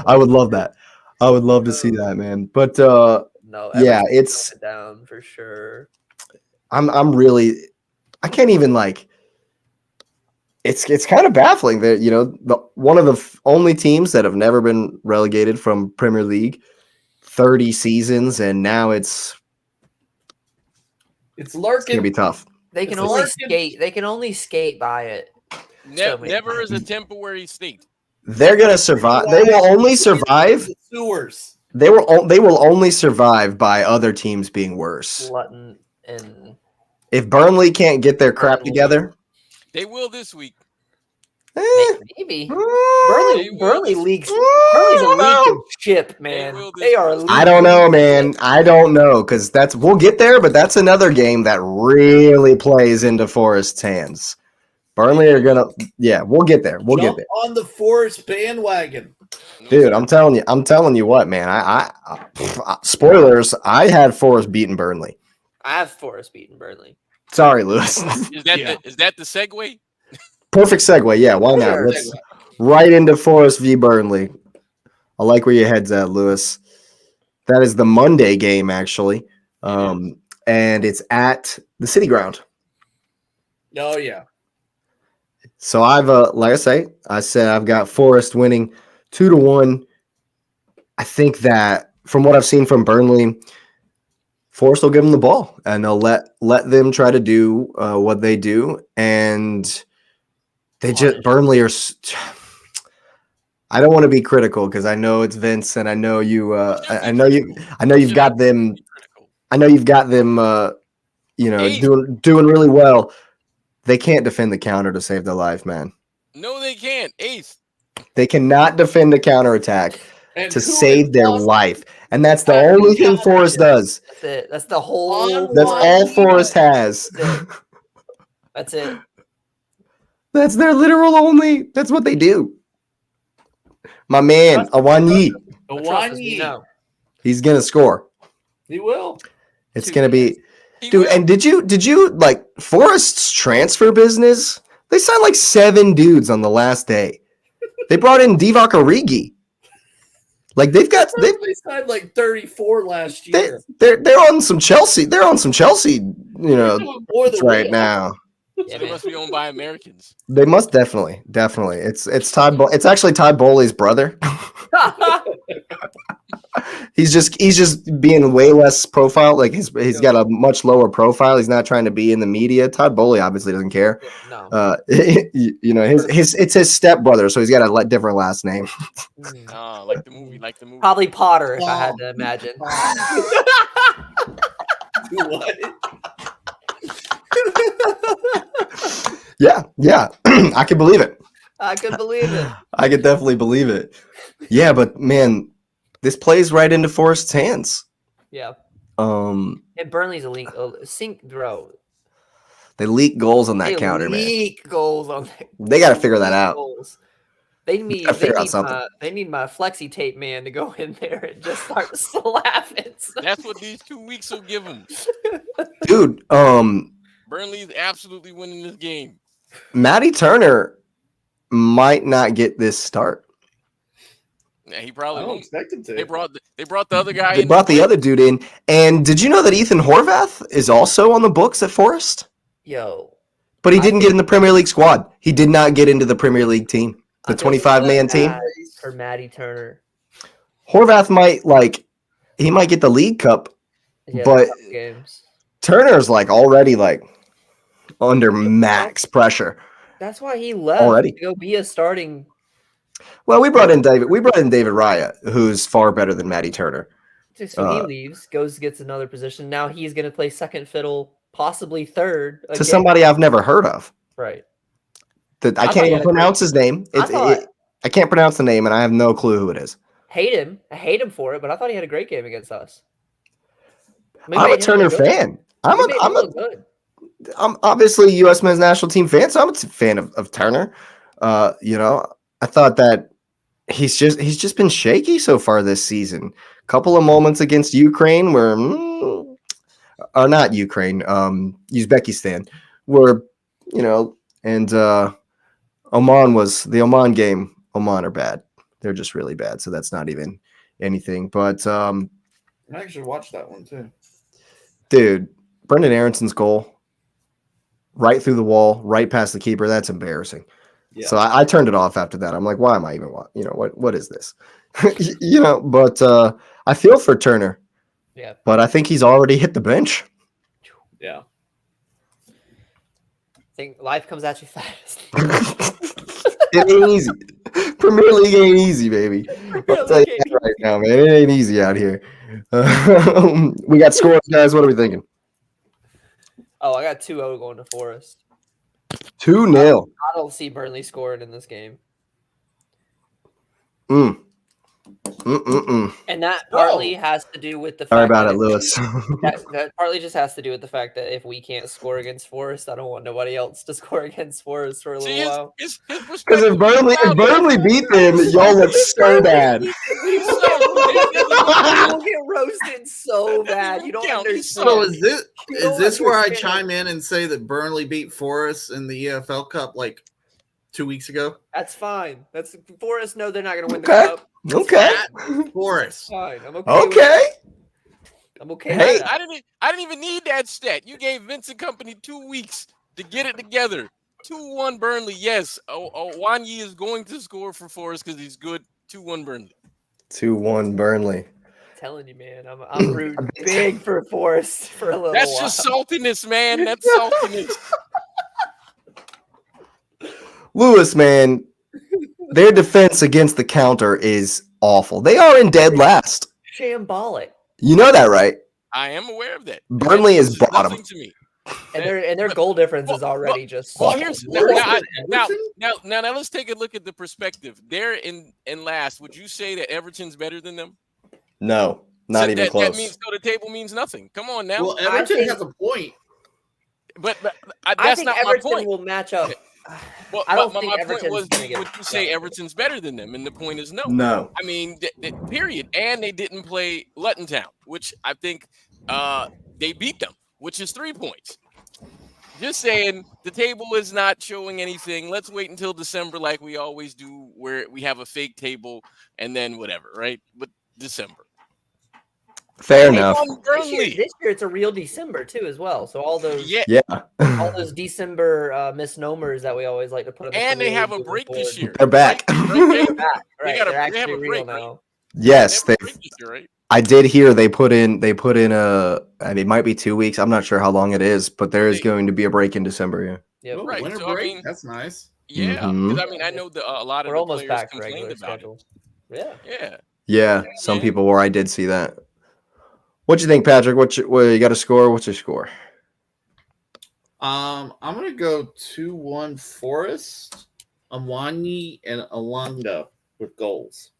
I would love that. I would love to see that, man. But it's down for sure. I'm really. I can't even like. It's kind of baffling that one of the only teams that have never been relegated from Premier League, 30 seasons, and now it's lurking. It's gonna be tough. They can only skate. They can only skate by it. Never is a temporary state. They're gonna survive. They will only survive. The sewers. They will only survive by other teams being worse. Luton and if Burnley can't get their crap together. They will this week. Maybe. Burnley leagues. Burnley's a league ship, man. They are. I don't know, man. I don't know because we'll get there, but that's another game that really plays into Forest's hands. Burnley are gonna. Yeah, we'll get there. We'll get there on the Forest bandwagon, dude. I'm telling you what, man. I spoilers. I had Forest beating Burnley. I have Forest beating Burnley. Sorry, Lewis. Is that the segue? Perfect segue. Yeah, why not? Let's right into Forest v Burnley. I like where your head's at, Lewis. That is the Monday game, actually, and it's at the City Ground. Oh yeah. So I've like I said I've got Forest winning 2-1. I think that from what I've seen from Burnley, Forest will give them the ball and they'll let them try to do what they do, and Burnley are. I don't want to be critical because I know it's Vince and I know you. I know you've got them. I know you've got them. Doing really well. They can't defend the counter to save their life, man. No, they can't. Ace. They cannot defend the counterattack to save their life. And that's the only thing Forest does. That's it. That's the whole. That's all Forest has. That's it. That's their literal only. That's what they do. My man, Awanyi. He's going to score. He will. It's going to be. Dude, and did you like Forest's transfer business? They signed like 7 dudes on the last day. They brought in Divock Origi. Like they signed like 34 last year. They're on some Chelsea. They're on some Chelsea, right now. So they must be owned by Americans. They must definitely. It's Todd. It's actually Todd Bowley's brother. He's just being way less profile. Like he's got a much lower profile. He's not trying to be in the media. Todd Bowley obviously doesn't care. No. It's his stepbrother, so he's got a different last name. Like the movie. Probably Potter, if I had to imagine. What? Yeah. I can believe it. I could believe it. I could definitely believe it. Yeah, but man, this plays right into Forest's hands. Yeah. And Burnley's a sink, bro. They leak goals on that counter, man. Goals on that. They got to figure that out. Goals. They need my flexi tape man to go in there and just start slapping. That's what these 2 weeks will give them. Dude, Burnley's absolutely winning this game. Matty Turner might not get this start. Yeah, he probably won't expect him to. They brought the other guy. They brought the other dude in. And did you know that Ethan Horvath is also on the books at Forest? Yo. But he didn't get in the Premier League squad. He did not get into the Premier League team. The 25-man team. For Matty Turner. Horvath might get the League Cup, but Turner's already under max pressure. That's why he left already to go be a starting. Well, we brought in David Raya, who's far better than Matty Turner. So he leaves, gets another position. Now he's going to play second fiddle, possibly third. To somebody I've never heard of. Right. I can't even pronounce his name. I can't pronounce the name, and I have no clue who it is. I hate him for it, but I thought he had a great game against us. I'm a Turner fan. I'm obviously a U.S. men's national team fan, so I'm a fan of Turner. I thought that he's just been shaky so far this season. Couple of moments against Ukraine where, or not Ukraine, Uzbekistan, where and Oman game. Oman are bad. They're just really bad. So that's not even anything. But I actually watched that one too. Dude, Brendan Aronson's goal, right through the wall, right past the keeper. That's embarrassing. Yeah. So I turned it off after that. I'm like, why am I even watching? What is this? But I feel for Turner. Yeah. But I think he's already hit the bench. Yeah. I think life comes at you fast. It ain't easy. Premier League ain't easy, baby. I'll tell you that right now, man. It ain't easy out here. We got scores, guys. What are we thinking? Oh, I got 2-0 going to Forest. 2-0. I don't see Burnley scoring in this game. And that partly has to do with the fact Sorry about it, Lewis. that partly just has to do with the fact that if we can't score against Forest, I don't want nobody else to score against Forest for a little while. Because if Burnley beat them, y'all look so bad. We will get roasted so bad. You don't understand. So is this where I chime in and say that Burnley beat Forest in the EFL Cup like 2 weeks ago? That's fine. That's Forest. No, they're not going to win the cup. Okay. Forest. Fine. I'm okay. Okay. I'm okay. Hey, I didn't even need that stat. You gave Vincent Company 2 weeks to get it together. 2-1 Burnley. Yes, Wanyi is going to score for Forest because he's good. 2-1 Burnley. 2-1 Burnley. I'm telling you, man. I'm rooting big for Forest for a little That's while. just saltiness, man. That's saltiness. Lewis, man, their defense against the counter is awful. They are in dead last. Shambolic. You know that, right? I am aware of that. Burnley is bottom. To me. And their goal difference is already just. Well, here's now. Let's take a look at the perspective. They're in last. Would you say that Everton's better than them? No, not even close. That means the table means nothing. Come on now. Well, Everton has a point, but I that's think not Everton my point. Will match up. Well, I don't my think point Everton's was, gonna get would you say Everton's better than them? And the point is no. No. I mean, period. And they didn't play Luton Town, which I think they beat them, which is 3 points. Just saying, the table is not showing anything. Let's wait until December like we always do, where we have a fake table and then whatever, right? But December. Fair enough. This year it's a real December too, as well. So all those all those December misnomers that we always like to put. And they have a break this year. They're back. Right? They have a break now. Yes, right? I did hear they put in a. I mean, it might be 2 weeks. I'm not sure how long it is, but there is going to be a break in December. Yeah. Yep. Oh, right. Winter so, break. I mean, that's nice. Yeah, because I mean, I know that a lot of the players complained about it. Yeah. Yeah. Some people were. I did see that. What you think, Patrick? What you got a score? What's your score? I'm gonna go 2-1 Forest, Awani, and Alonga with goals.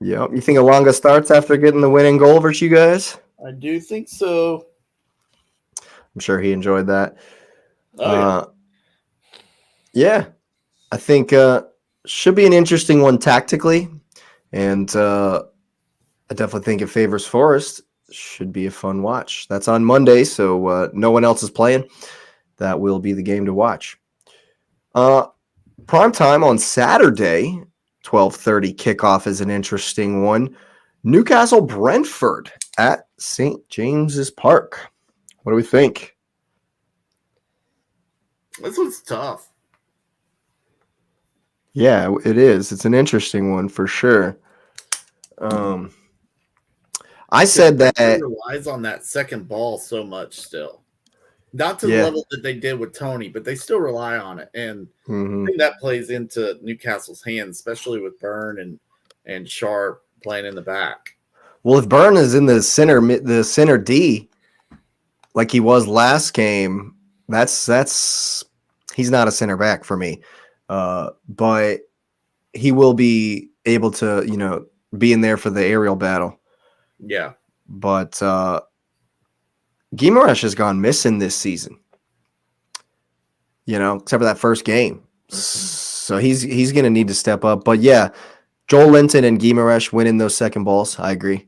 Yep. You think Alonga starts after getting the winning goal versus you guys? I do think so. I'm sure he enjoyed that. Oh, yeah. I think should be an interesting one tactically, and I definitely think it favors Forest. Should be a fun watch. That's on Monday, so no one else is playing. That will be the game to watch. Prime time on Saturday, 12:30 kickoff is an interesting one. Newcastle Brentford at St. James's Park. What do we think? This one's tough. Yeah, it is. It's an interesting one for sure. I said that relies on that second ball so much still. Not to the level that they did with Tony, but they still rely on it. And I think that plays into Newcastle's hands, especially with Burn and Sharp playing in the back. Well, if Burn is in the center D, like he was last game, that's he's not a center back for me. But he will be able to, be in there for the aerial battle. Yeah. But Guimaraes has gone missing this season. Except for that first game. So he's going to need to step up. But yeah, Joel Linton and Guimaraes winning those second balls. I agree.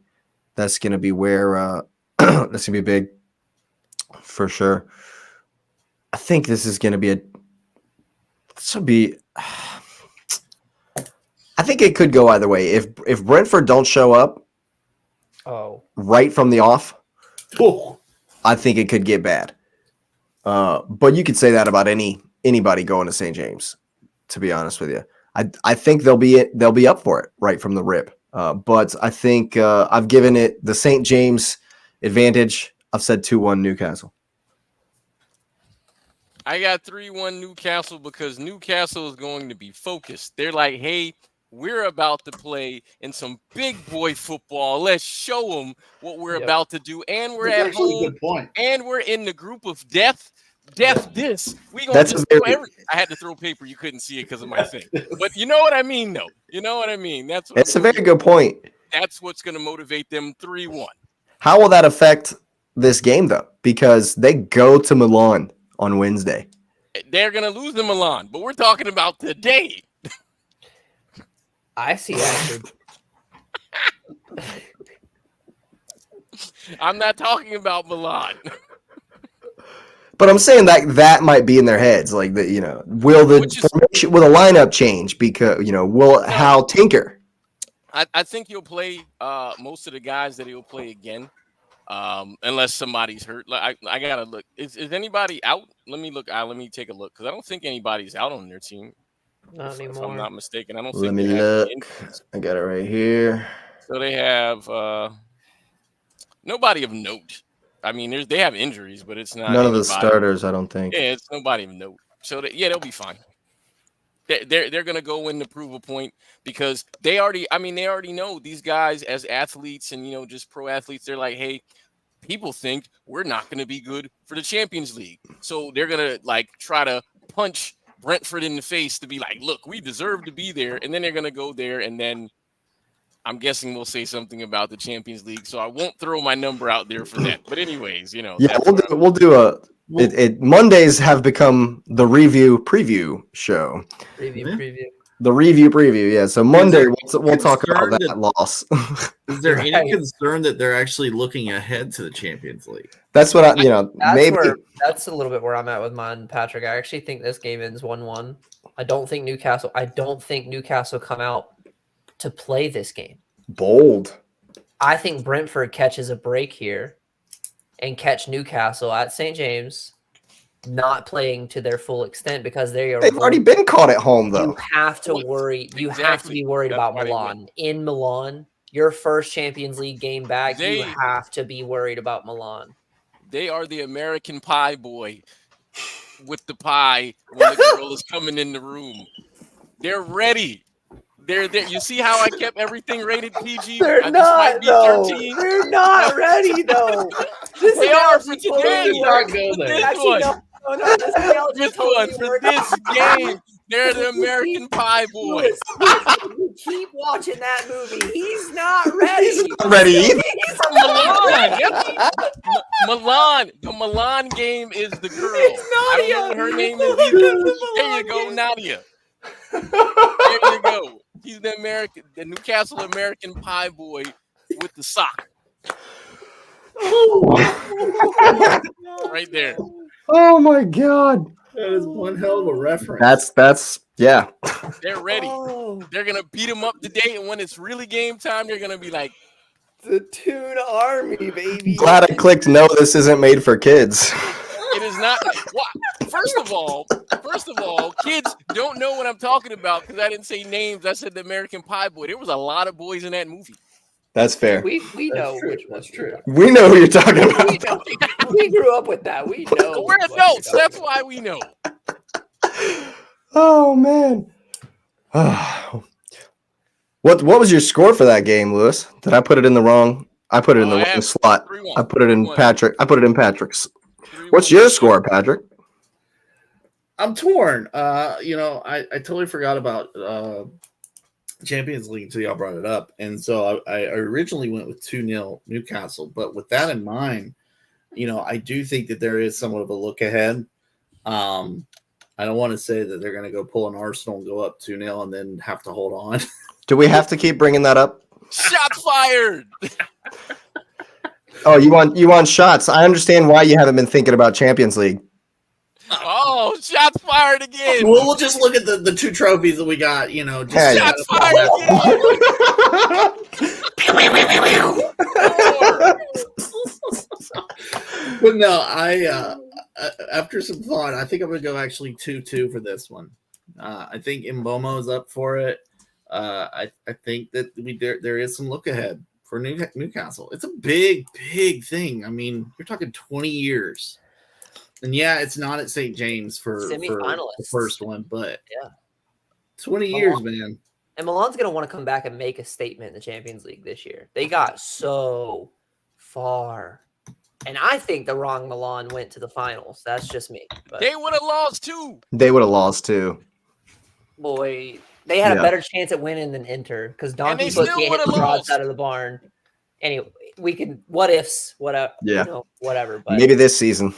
That's going to be where that's going to be big for sure. I think this is going to be I think it could go either way. If Brentford don't show up right from the off, I think it could get bad. But you could say that about anybody going to St. James, to be honest with you. I think they'll be up for it right from the rip. But I think I've given it the St. James advantage. I've said 2-1 Newcastle. I got 3-1 Newcastle because Newcastle is going to be focused. They're like, hey, we're about to play in some big boy football. Let's show them what we're about to do. And we're at home. And we're in the group of death. death this. We gonna just I had to throw paper. You couldn't see it because of my thing. But you know what I mean, though. You know what I mean. That's a very good point. That's what's going to motivate them 3-1. How will that affect this game, though? Because they go to Milan on Wednesday. They're going to lose to Milan, but we're talking about today. I see that. I'm not talking about Milan. But I'm saying that might be in their heads, like will the lineup change because will Hal tinker? I think he'll play most of the guys that he'll play again, unless somebody's hurt. I gotta look. Is anybody out? Let me look. Let me take a look because I don't think anybody's out on their team. Not anymore. If I'm not mistaken, I don't Let think. Me look. I got it right here. So they have nobody of note. I mean, they have injuries, but it's not none of the starters. I don't think. Yeah, it's nobody of note. So they'll be fine. They're gonna go in to prove a point because they already know these guys as athletes and just pro athletes. They're like, hey, people think we're not gonna be good for the Champions League, so they're gonna try to punch Brentford in the face to be like, look, we deserve to be there, and then they're gonna go there, and then I'm guessing we'll say something about the Champions League. So I won't throw my number out there for that. But anyways, yeah, we'll do a. Mondays have become the preview show. Preview. The review preview, yeah. So Monday we'll talk about that loss. Is there any concern that they're actually looking ahead to the Champions League? That's what maybe. That's a little bit where I'm at with mine, Patrick. I actually think this game ends 1-1. I don't think Newcastle come out to play this game. Bold. I think Brentford catches a break here and catch Newcastle at St. James, not playing to their full extent because they've already been caught at home, though. You have to worry. You have to be worried about Milan. In Milan, your first Champions League game back, you have to be worried about Milan. They are the American Pie boy with the pie when the girl is coming in the room. They're ready. They're there. You see how I kept everything rated PG? They're not, though. They're not ready, though. They are for today. This one for this game. They're the American Pie boys. You keep watching that movie. He's not ready. He's not ready either. He's from Milan. The Milan game is the girl. It's Nadia. I don't know what her name is either. There you go, Nadia. There you go. He's the Newcastle American Pie boy with the sock. Right there. Oh my God. That is one hell of a reference. That's yeah. They're ready. They're gonna beat them up today, and when it's really game time, they're gonna be like, the Toon Army, baby. Glad I clicked no, this isn't made for kids. It is not. First of all, kids don't know what I'm talking about because I didn't say names. I said the American Pie boy. There was a lot of boys in that movie. That's fair. We know which one's true. We know who you're talking about. We grew up with that. We know. We're adults. That's why we know. Oh man. What was your score for that game, Lewis? Did I put it in the wrong? I put it in the wrong slot. 3-1. I put it in Patrick. I put it in Patrick's. What's your score, Patrick? I'm torn. I totally forgot about Champions League until y'all brought it up. And so I originally went with 2-0 Newcastle. But with that in mind, I do think that there is somewhat of a look ahead. I don't want to say that they're going to go pull an Arsenal and go up 2-0 and then have to hold on. Do we have to keep bringing that up? Shots fired. Oh, you want shots. I understand why you haven't been thinking about Champions League. Oh, shots fired again. Well, we'll just look at the two trophies that we got, just shots fired again. But no, I after some thought, I think I'm going to go actually 2-2 for this one. I think Mbomo's up for it. I think that there is some look ahead for Newcastle. It's a big, big thing. I mean, you're talking 20 years. And yeah, it's not at St. James for the first one, but 20 years, man. And Milan's going to want to come back and make a statement in the Champions League this year. They got so far And I think the wrong Milan went to the finals. That's just me. But They would have lost too. Boy, they had a better chance at winning than Inter because Donkey Foot can't hit the rods out of the barn. Anyway, we can what ifs, whatever. Yeah, whatever. But maybe this season,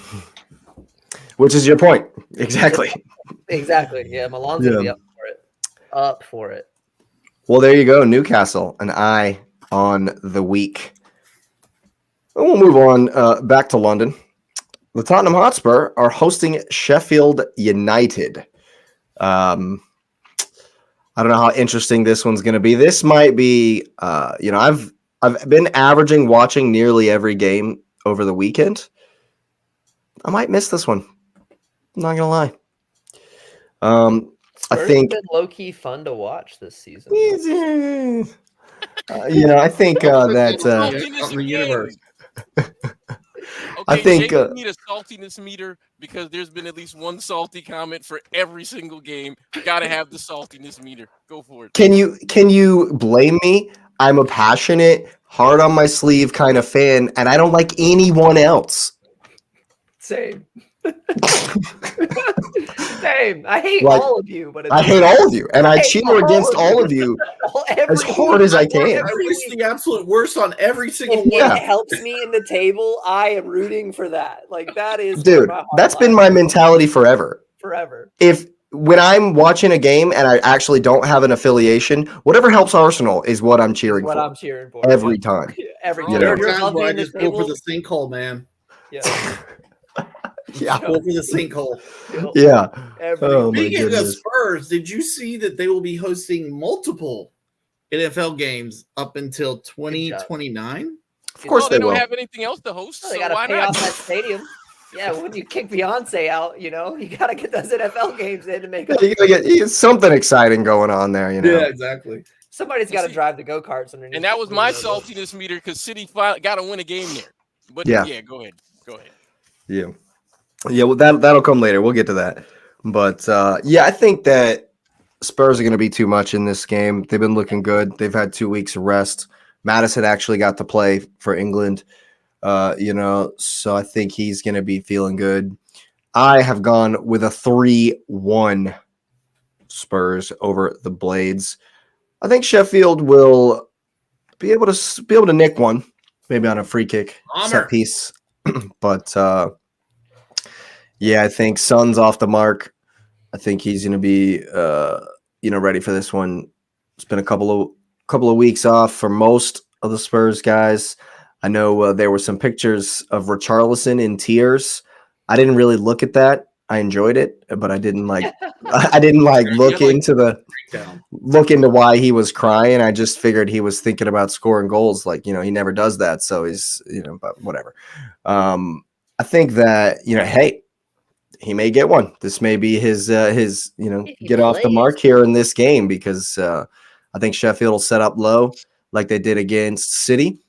which is your point exactly. Exactly. Yeah, Milan's gonna be up for it. Up for it. Well, there you go. Newcastle, an eye on the week. And we'll move on back to London. The Tottenham Hotspur are hosting Sheffield United. I don't know how interesting this one's going to be. This might be, I've been averaging watching nearly every game over the weekend. I might miss this one. I'm not gonna lie. I think it's been low key fun to watch this season. I think that universe. Okay, I think Jake, we need a saltiness meter because there's been at least one salty comment for every single game. Got to have the saltiness meter. Go for it. Can you blame me? I'm a passionate, hard on my sleeve kind of fan, and I don't like anyone else. Same. Same. I hate all of you, but I hate all of you, and I cheer against all of you as hard as I can. I wish the absolute worst on every single one. It helps me in the table. I am rooting for that. Like that is, dude. That's been my mentality forever. Forever. When I'm watching a game and I actually don't have an affiliation, whatever helps Arsenal is what I'm cheering for. I'm cheering for every time. Every time. I just go for the sinkhole, man. Yeah. Yeah. Go for the sinkhole. Yeah. Speaking of Spurs, did you see that they will be hosting multiple NFL games up until 2029? Of course they will. don't have anything else to host, they so gotta why pay not? off that stadium. Yeah, when you kick Beyonce out, you got to get those NFL games in to make up. You gotta get something exciting going on there, Yeah, exactly. Somebody's got to drive the go-karts underneath. And that was my saltiness meter because City got to win a game there. But yeah, go ahead. Yeah. Yeah, well, that'll come later. We'll get to that. But, I think that Spurs are going to be too much in this game. They've been looking good. They've had 2 weeks of rest. Maddison actually got to play for England, so I think he's going to be feeling good. I have gone with a 3-1 Spurs over the Blades. I think Sheffield will be able to nick one, maybe on a free kick set piece. But I think Son's off the mark. I think he's going to be ready for this one. It's been a couple of weeks off for most of the Spurs guys. I know there were some pictures of Richarlison in tears. I didn't really look at that. I enjoyed it, but I didn't look into why he was crying. I just figured he was thinking about scoring goals. He never does that. So he's, but whatever. I think that, hey, he may get one. This may be his get off the mark here in this game because I think Sheffield will set up low like they did against City,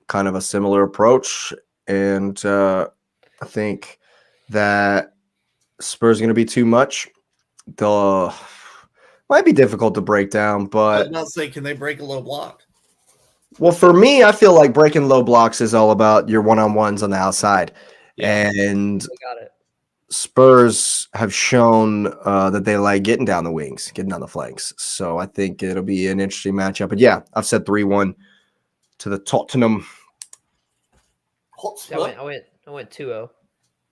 kind of a similar approach. And I think that Spurs are going to be too much. They'll might be difficult to break down, but I was about to say, can they break a low block? Well, for me, I feel like breaking low blocks is all about your one-on-ones on the outside. Yeah, and Spurs have shown that they like getting down the wings, getting down the flanks. So I think it'll be an interesting matchup. But yeah, I've said 3-1 to the Tottenham. I went 2-0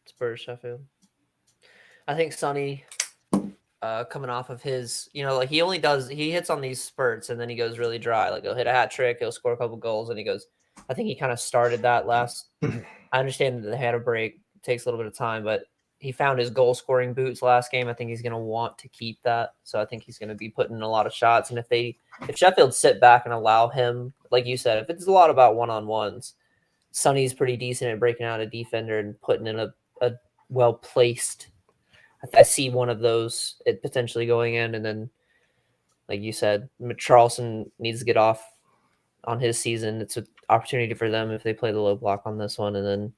Spurs Sheffield. I think Sonny coming off of his, he hits on these spurts and then he goes really dry. Like he'll hit a hat trick, he'll score a couple goals, and he goes. I think he kind of started that last. I understand that they had a break. It takes a little bit of time, but he found his goal scoring boots last game. I think he's going to want to keep that. So I think he's going to be putting in a lot of shots. And if Sheffield sit back and allow him, like you said, if it's a lot about one-on-ones, Sonny's pretty decent at breaking out a defender and putting in a well-placed. I see one of those it potentially going in. And then, like you said, Charleston needs to get off on his season. It's an opportunity for them if they play the low block on this one. And then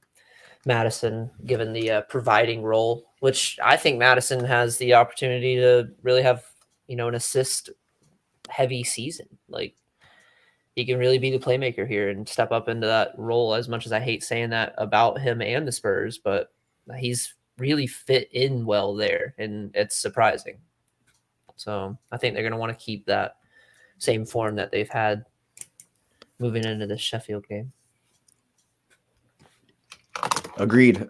Maddison, given the providing role, which I think Maddison has the opportunity to really have, an assist heavy season. Like he can really be the playmaker here and step up into that role. As much as I hate saying that about him and the Spurs, but he's really fit in well there, and it's surprising. So I think they're going to want to keep that same form that they've had moving into this Sheffield game. Agreed.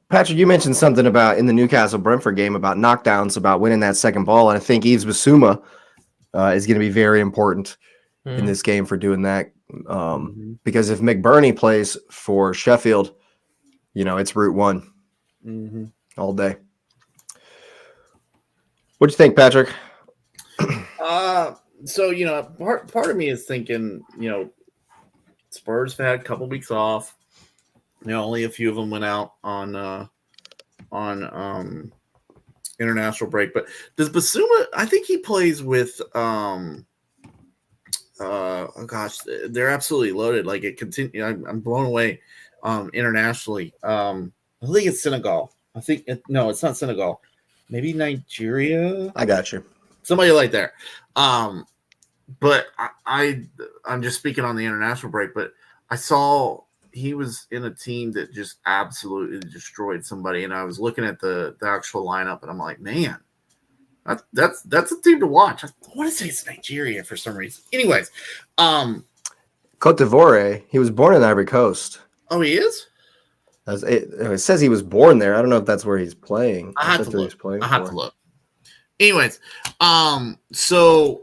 Patrick, you mentioned something about in the Newcastle Brentford game about knockdowns, about winning that second ball. And I think Yves Bissouma is going to be very important in this game for doing that. Because if McBurney plays for Sheffield, it's route one all day. What'd you think, Patrick? So, part of me is thinking, Spurs have had a couple weeks off. Only a few of them went out on international break. But does Bissouma? I think he plays with. They're absolutely loaded. Like it continue. I'm blown away. Internationally, I think it's Senegal. No, it's not Senegal. Maybe Nigeria. I got you. Somebody like there. But I'm just speaking on the international break. But I saw he was in a team that just absolutely destroyed somebody, and I was looking at the actual lineup, and I'm like, man, that's a team to watch. I want to say it's Nigeria for some reason. Anyways, Cote d'Ivoire. He was born in Ivory Coast. Oh, he is. It says he was born there. I don't know if that's where he's playing. I have to look. Anyways, so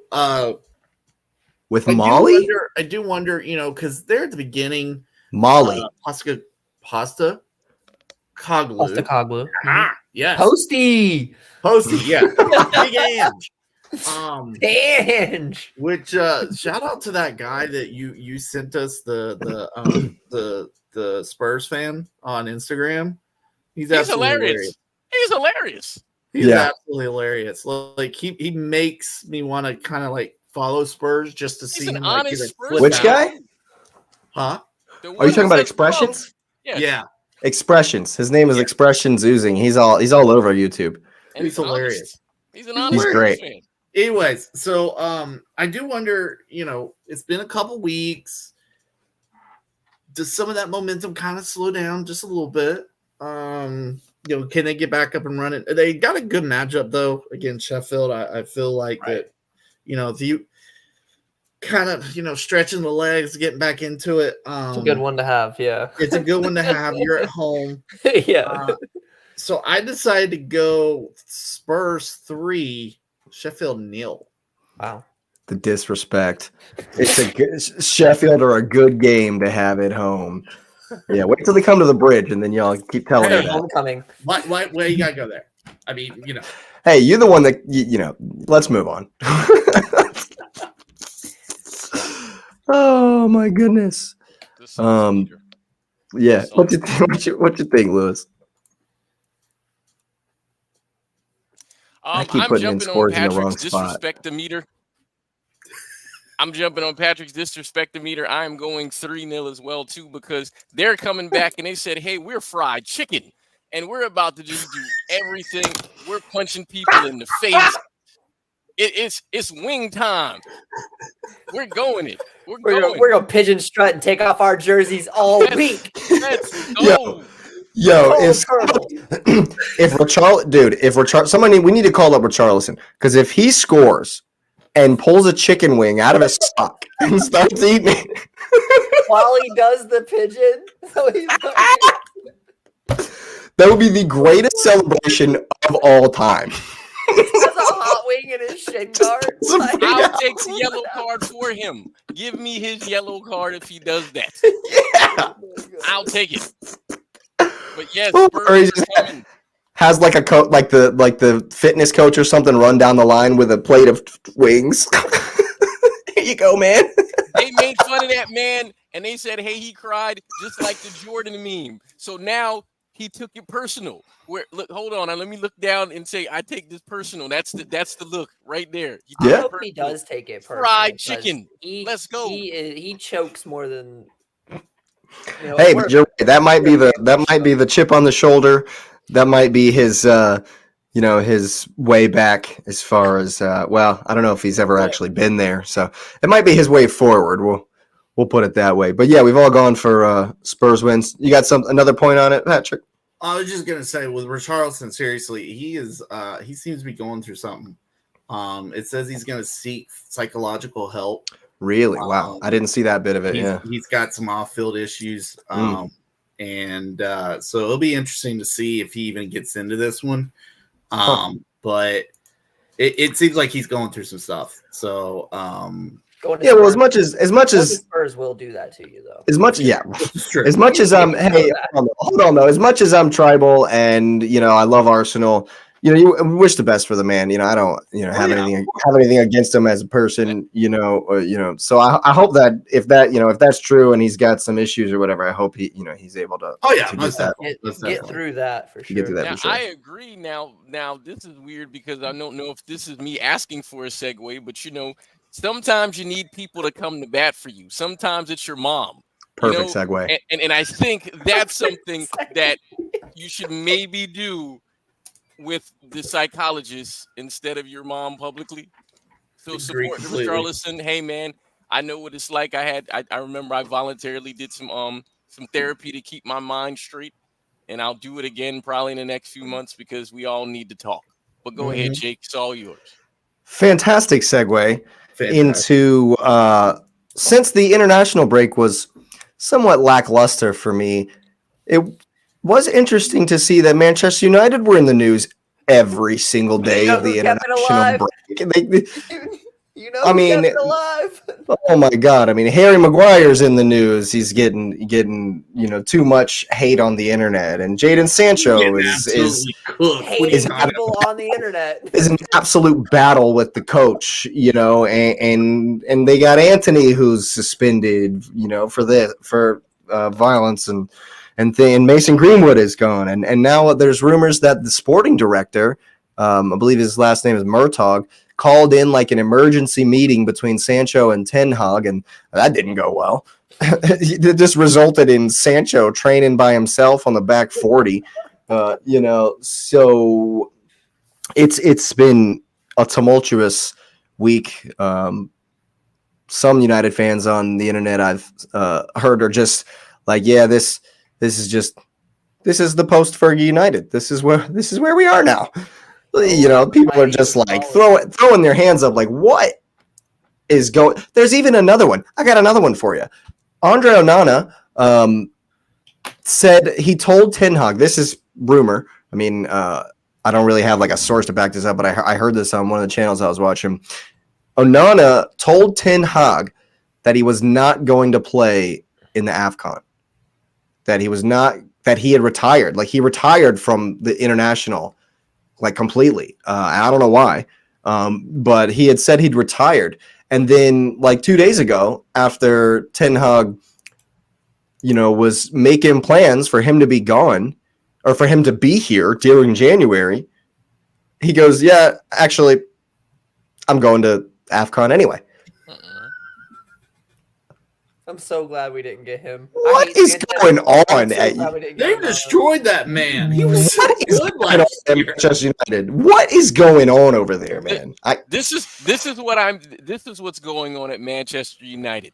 with Mali, I do wonder, because they're at the beginning. Mali, Pasta Coglu. Pasta Coglu. Yes. Posty, yeah. Big Ange. Ange. Which shout out to that guy that you sent us the Spurs fan on Instagram. He's hilarious. He's hilarious. He's absolutely hilarious. Like he makes me want to kind of like follow Spurs just to see him. Like, which guy? Huh? Are you talking about Expressions? Yeah. Expressions. His name is Expressions Oozing. He's all over YouTube. And he's hilarious. He's an honest great. Fan. Anyways, so I do wonder, it's been a couple weeks. Does some of that momentum kind of slow down just a little bit? Can they get back up and running? They got a good matchup though against Sheffield. I feel like that, if you kind of, stretching the legs, getting back into it. It's a good one to have. Yeah. It's a good one to have. You're at home. Yeah. So I decided to go Spurs 3, Sheffield 0. Wow. The disrespect. It's a good, Sheffield are a good game to have at home. Yeah, wait till they come to the bridge, and then y'all keep telling me that. Homecoming. Why you gotta go there? I mean, Hey, you're the one that let's move on. Oh my goodness. Yeah. What you think, Lewis? I keep putting in scores in the wrong spot. I'm jumping on Patrick's disrespect meter. I am going 3-0 as well, too, because they're coming back and they said, hey, we're fried chicken, and we're about to just do everything. We're punching people in the face. It's wing time. We're going it. We're going to pigeon strut and take off our jerseys all week. Let's go. Yo, if Richarlison, we need to call up Richarlison, because if he scores and pulls a chicken wing out of his sock and starts eating it while he does the pigeon, that would be the greatest celebration of all time. He has a hot wing in his shin guard. I'll take the yellow card for him. Give me his yellow card if he does that. Yeah, I'll take it. But yes, or he just has like a coach, like the fitness coach or something, run down the line with a plate of wings. Here you go, man. They made fun of that man, and they said, "Hey, he cried just like the Jordan meme." So now he took it personal. Look, hold on, let me look down and say, "I take this personal." That's the look right there. I hope he does take it personal. Fried chicken. Let's go. He chokes more than. Hey, but you're right. That might be the chip on the shoulder. That might be his his way back as far as I don't know if he's ever actually been there. So it might be his way forward. We'll put it that way. But yeah, we've all gone for Spurs wins. You got another point on it, Patrick? I was just gonna say with Richarlison, seriously, he seems to be going through something. It says he's gonna seek psychological help. Really? Wow. I didn't see that bit of it. He's got some off-field issues. And so it'll be interesting to see if he even gets into this one. But it seems like he's going through some stuff. So well, as much as Spurs will do that to you, though. As much as hey, hold on though. As much as I'm tribal and I love Arsenal, you wish the best for the man. I don't have anything against him as a person. So I hope that if that's true and he's got some issues or whatever, I hope he's able to. Get through that for sure. Get through that for sure. I agree. Now this is weird because I don't know if this is me asking for a segue, but sometimes you need people to come to bat for you. Sometimes it's your mom. Perfect segue. And I think that's something that you should maybe do with the psychologist instead of your mom publicly. So support Richarlison. Hey man, I know what it's like. I remember I voluntarily did some therapy to keep my mind straight, and I'll do it again probably in the next few months because we all need to talk. But go ahead, Jake. It's all yours. Fantastic segue into since the international break was somewhat lackluster for me. It was interesting to see that Manchester United were in the news every single day of the international break. Oh my God! Harry Maguire's in the news. He's getting too much hate on the internet, and Jadon Sancho is people on the internet. Is an absolute battle with the coach, and they got Anthony who's suspended, for violence and Mason Greenwood is gone, and now there's rumors that the sporting director, I believe his last name is Murtaugh, called in like an emergency meeting between Sancho and Ten Hag, and that didn't go well. It just resulted in Sancho training by himself on the back 40. So it's been a tumultuous week. Some United fans on the internet I've heard are just like, yeah, this is the post-Fergie United. This is where we are now. People are just like throwing their hands up like, what is going? There's even another one. I got another one for you. Andre Onana said he told Ten Hag, this is rumor. I don't really have like a source to back this up, but I heard this on one of the channels I was watching. Onana told Ten Hag that he was not going to play in the AFCON. That he had retired. Like he retired from the international, like completely. I don't know why. But he had said he'd retired. And then like 2 days ago, after Ten Hag, was making plans for him to be gone or for him to be here during January, he goes, yeah, actually, I'm going to AFCON anyway. I'm so glad we didn't get him. What is going on? They destroyed that man. He was so good last year. Manchester United. What is going on over there, man? This is what's going on at Manchester United.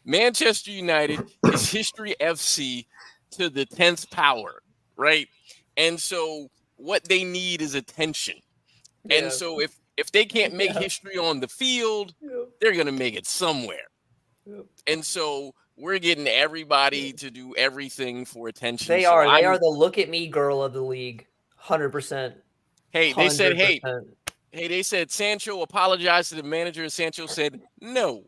Manchester United is history FC to the 10th power, right? And so what they need is attention. Yeah. And so if they can't make history on the field, they're going to make it somewhere. And so we're getting everybody to do everything for attention. They are the look at me girl of the league. 100%. Hey, they said, they said Sancho apologized to the manager, and Sancho said, no,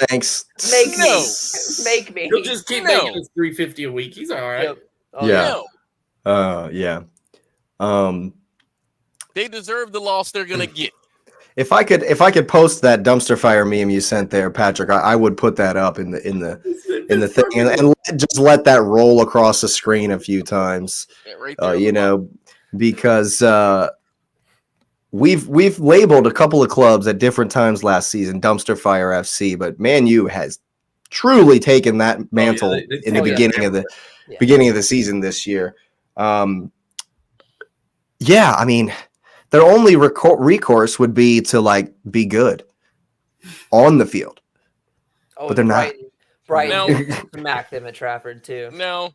thanks. Make me. He'll just keep making his $350 a week. He's all right. Yep. Yeah. They deserve the loss they're gonna get. If I could post that dumpster fire meme you sent there, Patrick, I would put that up in the thing and just let that roll across the screen a few times. Yeah, right there, because we've labeled a couple of clubs at different times last season dumpster fire FC, but Man U has truly taken that mantle in the beginning of the season this year. Their only recourse would be to like be good on the field. Oh, but they're not. Brighton smacked them at Trafford too. No.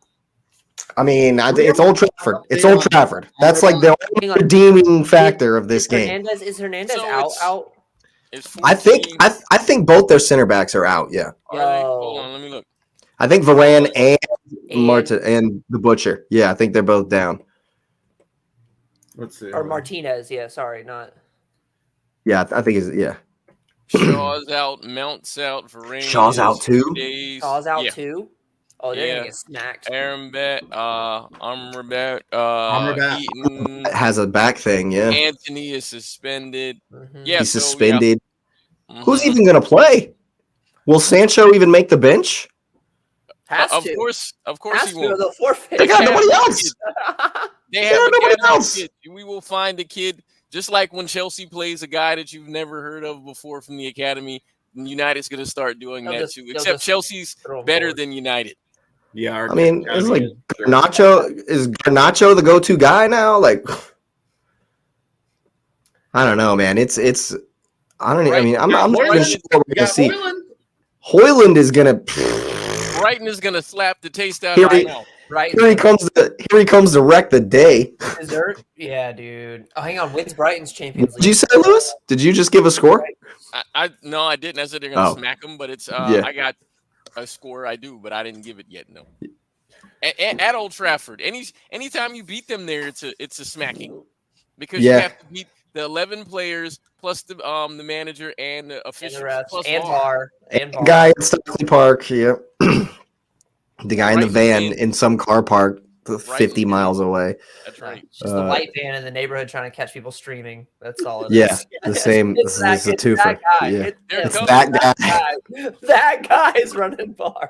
I mean, it's Old Trafford. It's Old Trafford. That's like the only redeeming factor of this game. Is Hernandez out? I think both their center backs are out. Yeah. Hold on, let me look. I think Varane and Martin and the Butcher. Yeah, I think they're both down. Let's see. Or Martinez. Yeah, sorry, not. Yeah, I think it's Shaw's out, Mount's out, Varane. Shaw's out too. Shaw's out too. Oh, they're gonna get smacked. Amrabat, Eaton has a back thing. Yeah, Anthony is suspended. Mm-hmm. Yeah, he's suspended. Yeah. Who's even gonna play? Will Sancho even make the bench? Of course he won't. They'll forfeit. They got nobody else. They have nobody else. We will find a kid. Just like when Chelsea plays a guy that you've never heard of before from the academy, United's going to start doing that too. Except Chelsea's better than United. Yeah, I mean, it's like Garnacho. Is Garnacho the go-to guy now? Like, I don't know, man. It's. I don't. I mean, I'm not even sure what we're going to see. Hoyland is going to. Brighton is going to slap the taste out of right now. Right. Here he comes to wreck the day. Dessert? Yeah, dude. Oh, hang on. When's Brighton's Champions League? Did you say, Lewis? Did you just give a score? No, I didn't. I said they're going to smack them, but it's I got a score. I do, but I didn't give it yet. No. At Old Trafford, anytime you beat them there, it's a smacking because you have to beat the 11 players plus the manager and the officials and VAR and guy at Stockley Park. Yeah. The guy in the van in some car park 50 miles away. That's right. It's just a white van in the neighborhood trying to catch people streaming. That's all it is. The same. This is a twofer. It's that guy. That guy is running VAR.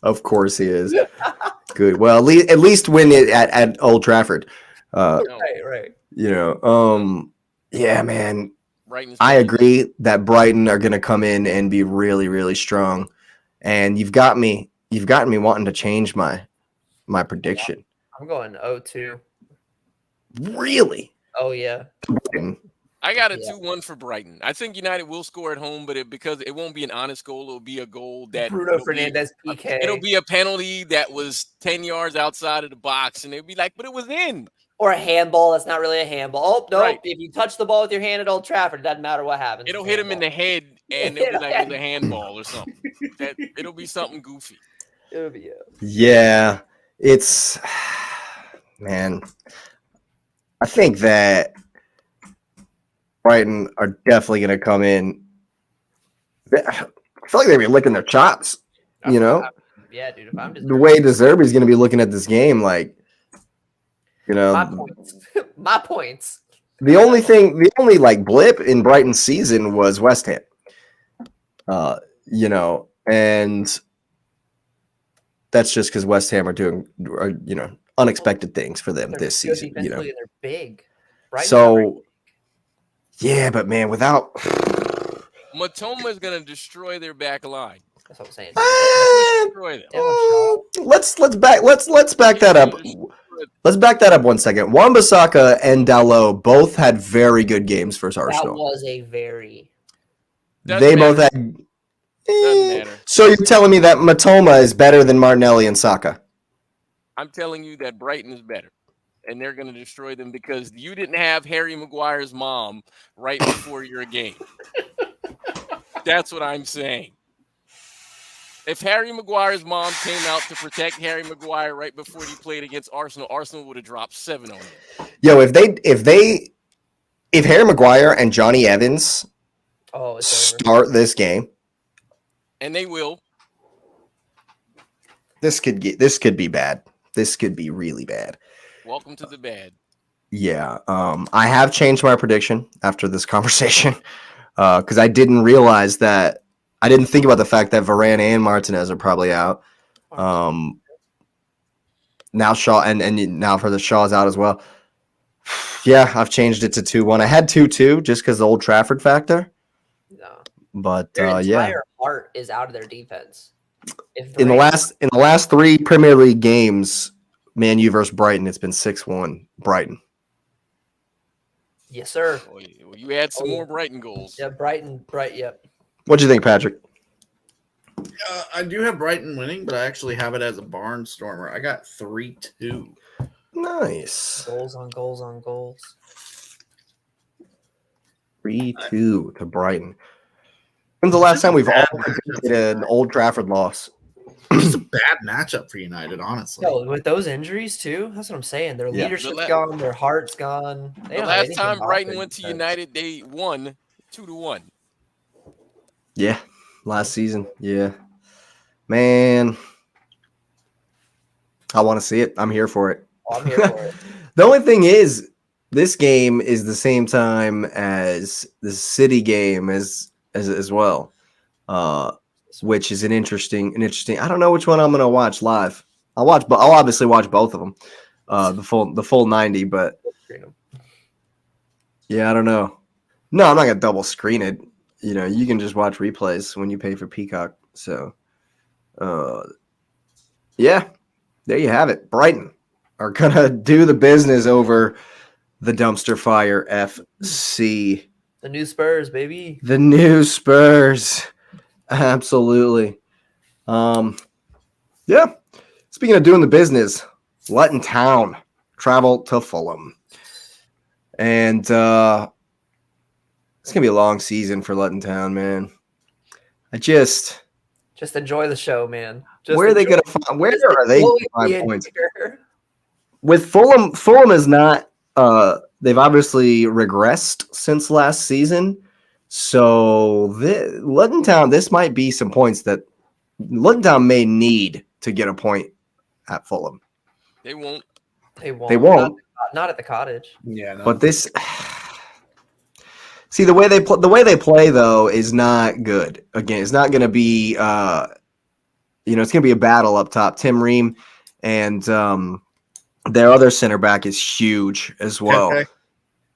Of course he is. Good. Well, at least win it at Old Trafford. Right. You know, yeah, man. I agree that Brighton are going to come in and be really, really strong. And you've got me wanting to change my prediction. I'm going 0-2. Really? Oh yeah. I got a 2-1 for Brighton. I think United will score at home, but because it won't be an honest goal, it'll be a goal that Bruno Fernandes PK. It'll be a penalty that was 10 yards outside of the box, and it'll be like, but it was in. Or a handball that's not really a handball. Oh no! Right. If you touch the ball with your hand at Old Trafford, it doesn't matter what happens. It'll hit him in the head, and it'll be like it was a handball or something. It'll be something goofy. It'll be Yeah, it's man. I think that Brighton are definitely going to come in. I feel like they're be licking their chops. You know? Yeah, dude. If I'm just the way De Zerbi's going to be looking at this game, like. You know, my points. The only like blip in Brighton's season was West Ham. You know, and that's just because West Ham are doing, unexpected things for them this season. You know, they're big. So, yeah, but man, without Matoma is going to destroy their back line. That's what I'm saying. Destroy them. Let's back that up. Let's back that up 1 second. Wan-Bissaka and Dalot both had very good games for Arsenal. That was a very. They both had. Doesn't matter. So you're telling me that Matoma is better than Martinelli and Saka? I'm telling you that Brighton is better, and they're going to destroy them because you didn't have Harry Maguire's mom right before your game. That's what I'm saying. If Harry Maguire's mom came out to protect Harry Maguire right before he played against Arsenal, Arsenal would have dropped 7 on him. Yo, if Harry Maguire and Johnny Evans start this game, and they will, this could be bad. This could be really bad. Welcome to the bad. Yeah, I have changed my prediction after this conversation because I didn't realize that. I didn't think about the fact that Varane and Martinez are probably out. Now Shaw and now for the Shaw's out as well. Yeah, I've changed it to 2-1. I had 2-2 just because the Old Trafford factor. No, but their entire heart is out of their defense. In the last 3 Premier League games, Man U versus Brighton, it's been 6-1 Brighton. Yes, sir. Well, you had some more Brighton goals. Yeah, Brighton. Yep. What do you think, Patrick? I do have Brighton winning, but I actually have it as a barnstormer. I got 3-2. Nice. Goals on goals on goals. 3-2 to Brighton. When's the last time we've all predicted an Old Trafford loss? It's a bad matchup for United, honestly. Yo, with those injuries too, that's what I'm saying. Their leadership's gone, their heart's gone. The last time Brighton went to United, they won 2-1. Yeah, last season. Yeah, man, I want to see it. I'm here for it. Oh, I'm here for it. The only thing is, this game is the same time as the City game as well, which is an interesting. I don't know which one I'm gonna watch live. I'll obviously watch both of them, the full 90. But yeah, I don't know. No, I'm not gonna double screen it. You can just watch replays when you pay for Peacock. So, yeah, there you have it. Brighton are gonna do the business over the dumpster fire FC. The new Spurs, baby. The new Spurs. Absolutely. Yeah. Speaking of doing the business, Luton Town travel to Fulham. And it's going to be a long season for Luton Town, man. Just enjoy the show, man. Where are they going to find points? With Fulham is not they've obviously regressed since last season. So Luton Town, this might be some points that Luton Town may need to get a point at Fulham. They won't. They won't. Not at the Cottage. Yeah, no. But this. See, the way they play though is not good. Again, it's not going to be. It's going to be a battle up top. Tim Ream and their other center back is huge as well. Okay.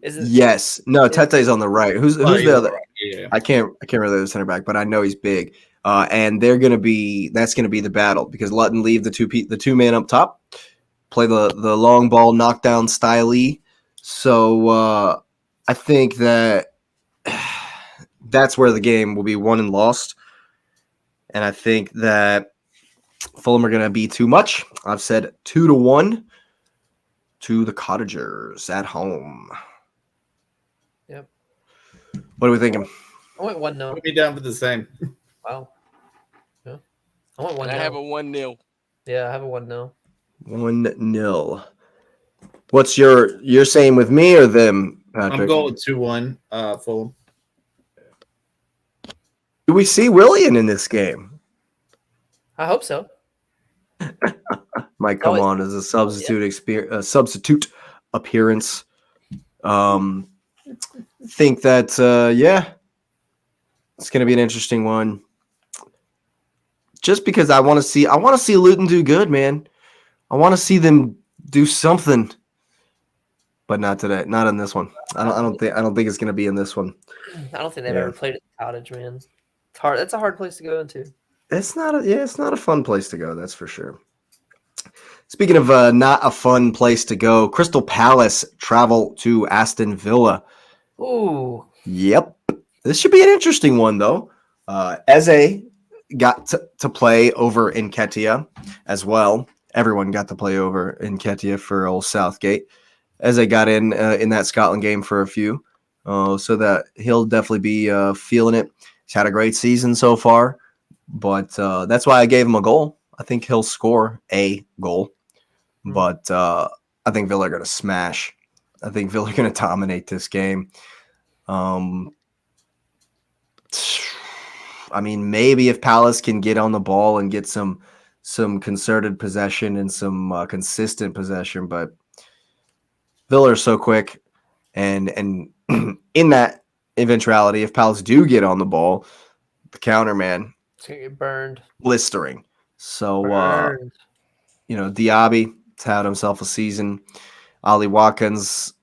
Yes. No, Tete's on the right. Who's the other? Right. Yeah. I can't remember the center back, but I know he's big. And that's going to be the battle because Luton leave the two man up top, play the long ball knockdown style. So I think that's where the game will be won and lost. And I think that Fulham are going to be too much. I've said 2-1 to the Cottagers at home. Yep. What are we thinking? I went 1-0. Put me down for the same. Wow. Yeah. I went 1-0. I have a 1-0. Yeah, I have a 1-0. 1-0. What's you're saying with me or them, Patrick? I'm going 2-1 Fulham. Do we see Willian in this game? I hope so. Might come on as a substitute appearance. Think that it's going to be an interesting one. Just because I want to see Luton do good, man. I want to see them do something, but not today. Not in this one. I don't think it's going to be in this one. I don't think they've ever played at the Cottage, man. It's hard. That's a hard place to go into. It's not a fun place to go. That's for sure. Speaking of not a fun place to go, Crystal Palace travel to Aston Villa. Ooh. Yep. This should be an interesting one, though. Eze got to play over in Nketiah as well. Everyone got to play over in Nketiah for old Southgate. Eze got in that Scotland game for a few. So that he'll definitely be feeling it. He's had a great season so far. But that's why I gave him a goal. I think he'll score a goal. But I think Villa are going to smash. I think Villa are going to dominate this game. I mean, maybe if Palace can get on the ball and get some concerted possession and some consistent possession, but Villa are so quick. And in that eventuality, if Palace do get on the ball, the counter, man, it's going to get burned. Blistering. So, Diaby has had himself a season. Ollie Watkins,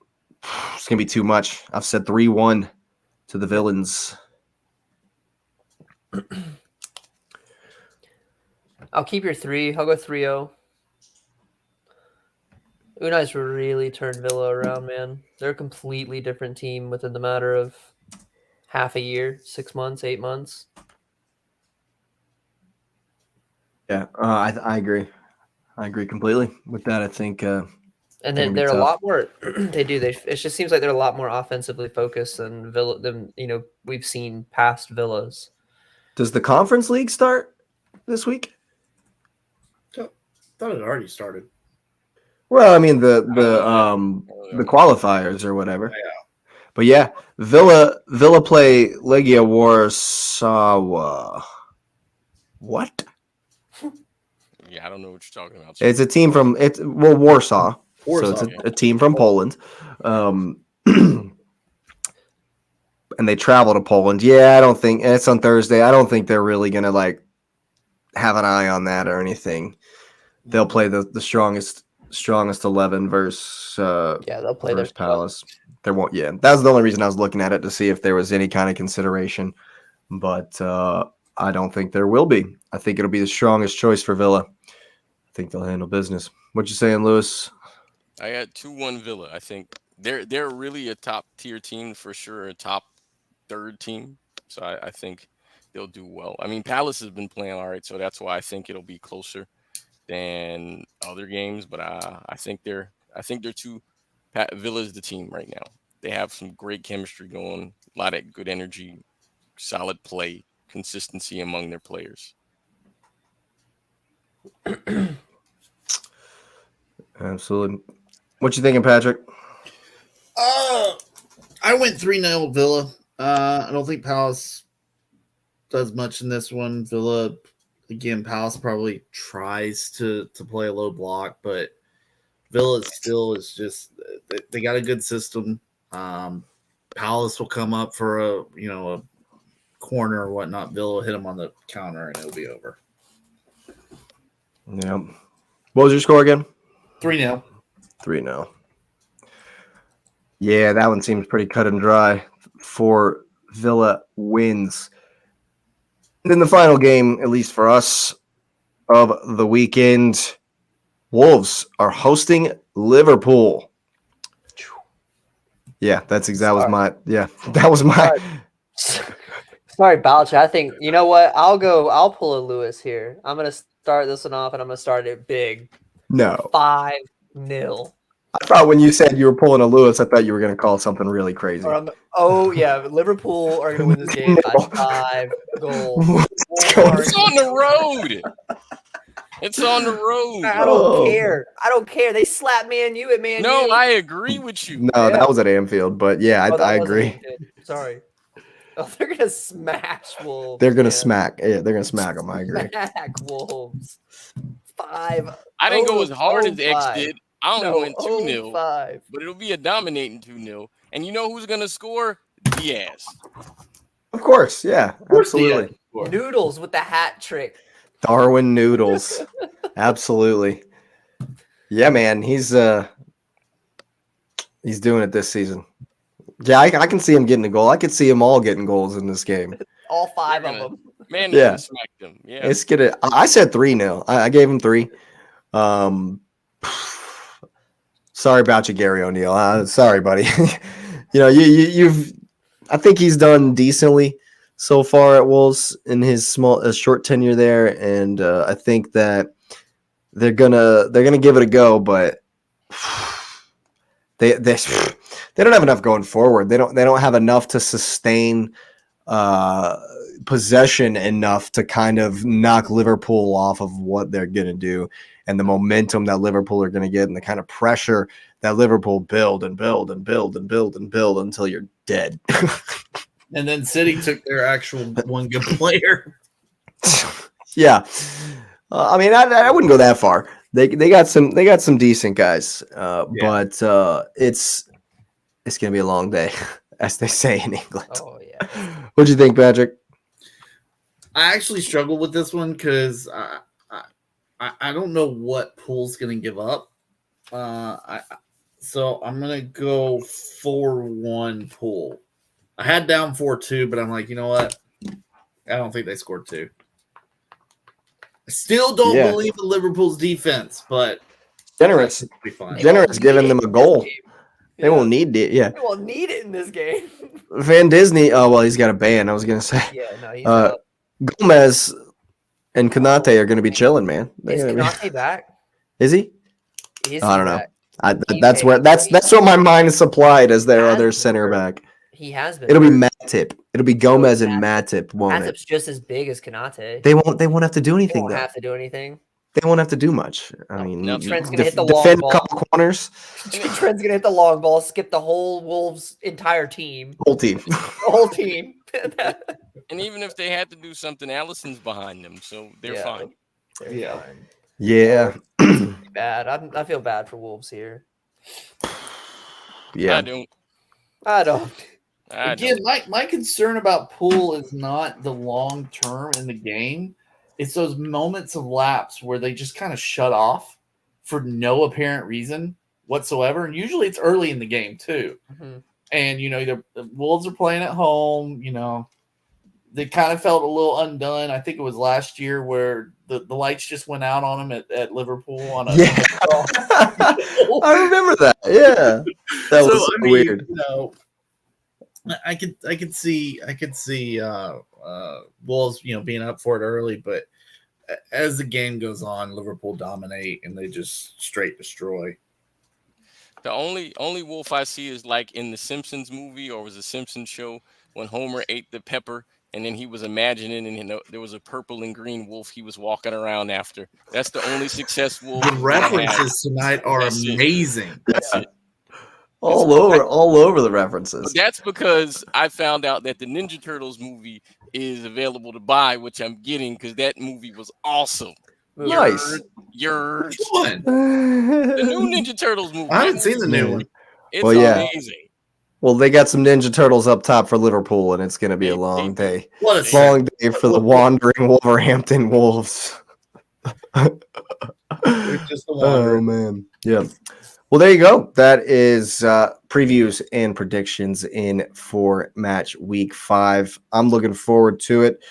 it's going to be too much. I've said 3-1 to the Villains. I'll keep your 3. I'll go 3-0. Unai's really turned Villa around, man. They're a completely different team within the matter of half a year, 6 months, 8 months. Yeah, I agree. I agree completely with that. I think, and then they're a lot more. They do. It just seems like they're a lot more offensively focused than Villa. Than we've seen past Villas. Does the Conference League start this week? I thought it already started. Well, I mean the qualifiers or whatever. Yeah. But yeah, Villa play Legia Warsaw. What? Yeah, I don't know what you're talking about. It's a team from Warsaw. So it's a team from Poland. And they travel to Poland. Yeah, I don't think it's on Thursday. I don't think they're really gonna like have an eye on that or anything. They'll play the strongest 11 versus they'll play versus Palace. There won't. Yeah, that's the only reason I was looking at it to see if there was any kind of consideration, but I don't think there will be. I think it'll be the strongest choice for Villa. I think they'll handle business. What you saying, Lewis? I got 2-1 Villa. I think they're really a top tier team for sure, a top third team. So I think they'll do well. I mean, Palace has been playing all right, so that's why I think it'll be closer than other games. But I think they're too. Villa's the team right now. They have some great chemistry going, a lot of good energy, solid play, consistency among their players. Absolutely. What you thinking, Patrick? I went 3-0 Villa. I don't think Palace does much in this one. Villa, again, Palace probably tries to play a low block, but Villa still is just they got a good system. Palace will come up for a corner or whatnot. Villa will hit them on the counter and it'll be over. Yeah. What was your score again? 3-0. 3-0. Yeah, that one seems pretty cut and dry for Villa wins. And then the final game, at least for us, of the weekend, Wolves are hosting Liverpool. Yeah, that was my. Sorry, Balch. I think you know what? I'll pull a Lewis here. I'm gonna start this one off, and I'm gonna start it big. No. 5-0. I thought when you said you were pulling a Lewis, I thought you were going to call something really crazy. Liverpool are going to win this game by 5 goals. It's on the road. It's on the road. I don't care. They slapped Man U at Man U. No, I agree with you. No, that was at Anfield, but yeah, I agree. Sorry. Oh, they're going to smash Wolves. They're going to smack. Yeah, they're going to smack them. I agree. Smack Wolves. 5. I didn't go as hard as X did. I only went 2-0, 5. but it'll be a dominating 2-0. And you know who's going to score? Diaz. Of course, yeah, absolutely. Noodles with the hat trick. Darwin Noodles, absolutely. Yeah, man, he's doing it this season. Yeah, I can see him getting a goal. I could see them all getting goals in this game. All 5 of them. Man, yeah, smacked them. Yeah, it's gonna. I said 3-0. I gave him 3. Sorry about you, Gary O'Neill. Sorry, buddy. you've. I think he's done decently so far at Wolves in his short tenure there, and I think that they're gonna give it a go, but they don't have enough going forward. They don't have enough to sustain possession enough to kind of knock Liverpool off of what they're gonna do. And the momentum that Liverpool are going to get and the kind of pressure that Liverpool build until you're dead. And then City took their actual one good player. Yeah. I mean, I wouldn't go that far. They got some decent guys, but it's going to be a long day, as they say in England. Oh, yeah. What'd you think, Patrick? I actually struggled with this one because I don't know what Pool's going to give up. So I'm going to go 4-1 Pool. I had down 4-2, but I'm like, you know what? I don't think they scored 2. I still don't believe in Liverpool's defense, but generous giving them a goal. They won't need it. Yeah, they won't need it in this game. Van Disney. Oh well, he's got a ban. I was going to say. Yeah, no, he's Gomez and Konate are going to be chilling, man. Is Konate back? Is he? Is I he don't know. back? That's what my mind is supplied as their other center back. He has been. It'll be Matip. It'll be Gomez and Matip, won't it? Matip's just as big as Konate. They won't have to do anything. They won't have to do anything. They won't have to do much. I mean, Trent's gonna hit the long ball. A couple corners. Trent's gonna hit the long ball, skip the whole Wolves entire team. Whole team. The whole team. And even if they had to do something, Allison's behind them, so they're fine. Yeah. Bad. I feel bad for Wolves here. Yeah. I don't. Again, my concern about Poole is not the long term in the game. It's those moments of lapse where they just kind of shut off for no apparent reason whatsoever. And usually it's early in the game too. Mm-hmm. And, the Wolves are playing at home. They kind of felt a little undone. I think it was last year where the lights just went out on them at Liverpool on a I remember that. Yeah. That was so weird. I could see Wolves, being up for it early, but as the game goes on, Liverpool dominate and they just straight destroy. The only wolf I see is like in the Simpsons movie, or was a Simpsons show, when Homer ate the pepper and then he was imagining and there was a purple and green wolf he was walking around after. That's the only success wolf. The references tonight are amazing. That's it. All over the references. That's because I found out that the Ninja Turtles movie is available to buy, which I'm getting because that movie was awesome. Nice. Which one? The new Ninja Turtles movie. I haven't seen the new one. It's amazing. Well, they got some Ninja Turtles up top for Liverpool, and it's going to be a long day. Long day for the wandering Wolverhampton Wolves. Oh, man. Yeah. Well, there you go. That is previews and predictions in for match week 5. I'm looking forward to it.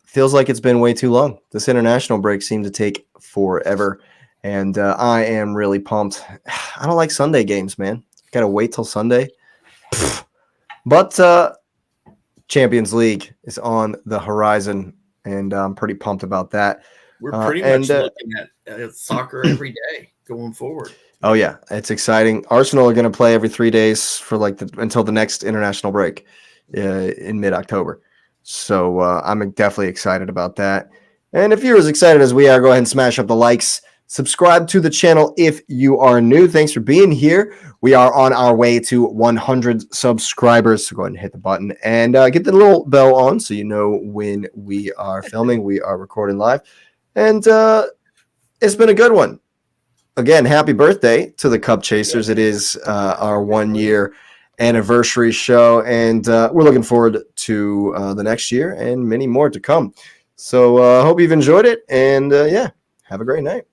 Feels like it's been way too long. This international break seemed to take forever, and I am really pumped. I don't like Sunday games, man. Got to wait till Sunday. But Champions League is on the horizon, and I'm pretty pumped about that. We're pretty much looking at soccer every day going forward. Oh yeah, it's exciting. Arsenal are going to play every 3 days for until the next international break in mid-October. So I'm definitely excited about that. And if you're as excited as we are, go ahead and smash up the likes. Subscribe to the channel if you are new. Thanks for being here. We are on our way to 100 subscribers. So go ahead and hit the button and get the little bell on so you know when we are filming. We are recording live. And it's been a good one. Again, happy birthday to the Cup Chasers. It is our 1 year anniversary show. And we're looking forward to the next year and many more to come. So I hope you've enjoyed it. And have a great night.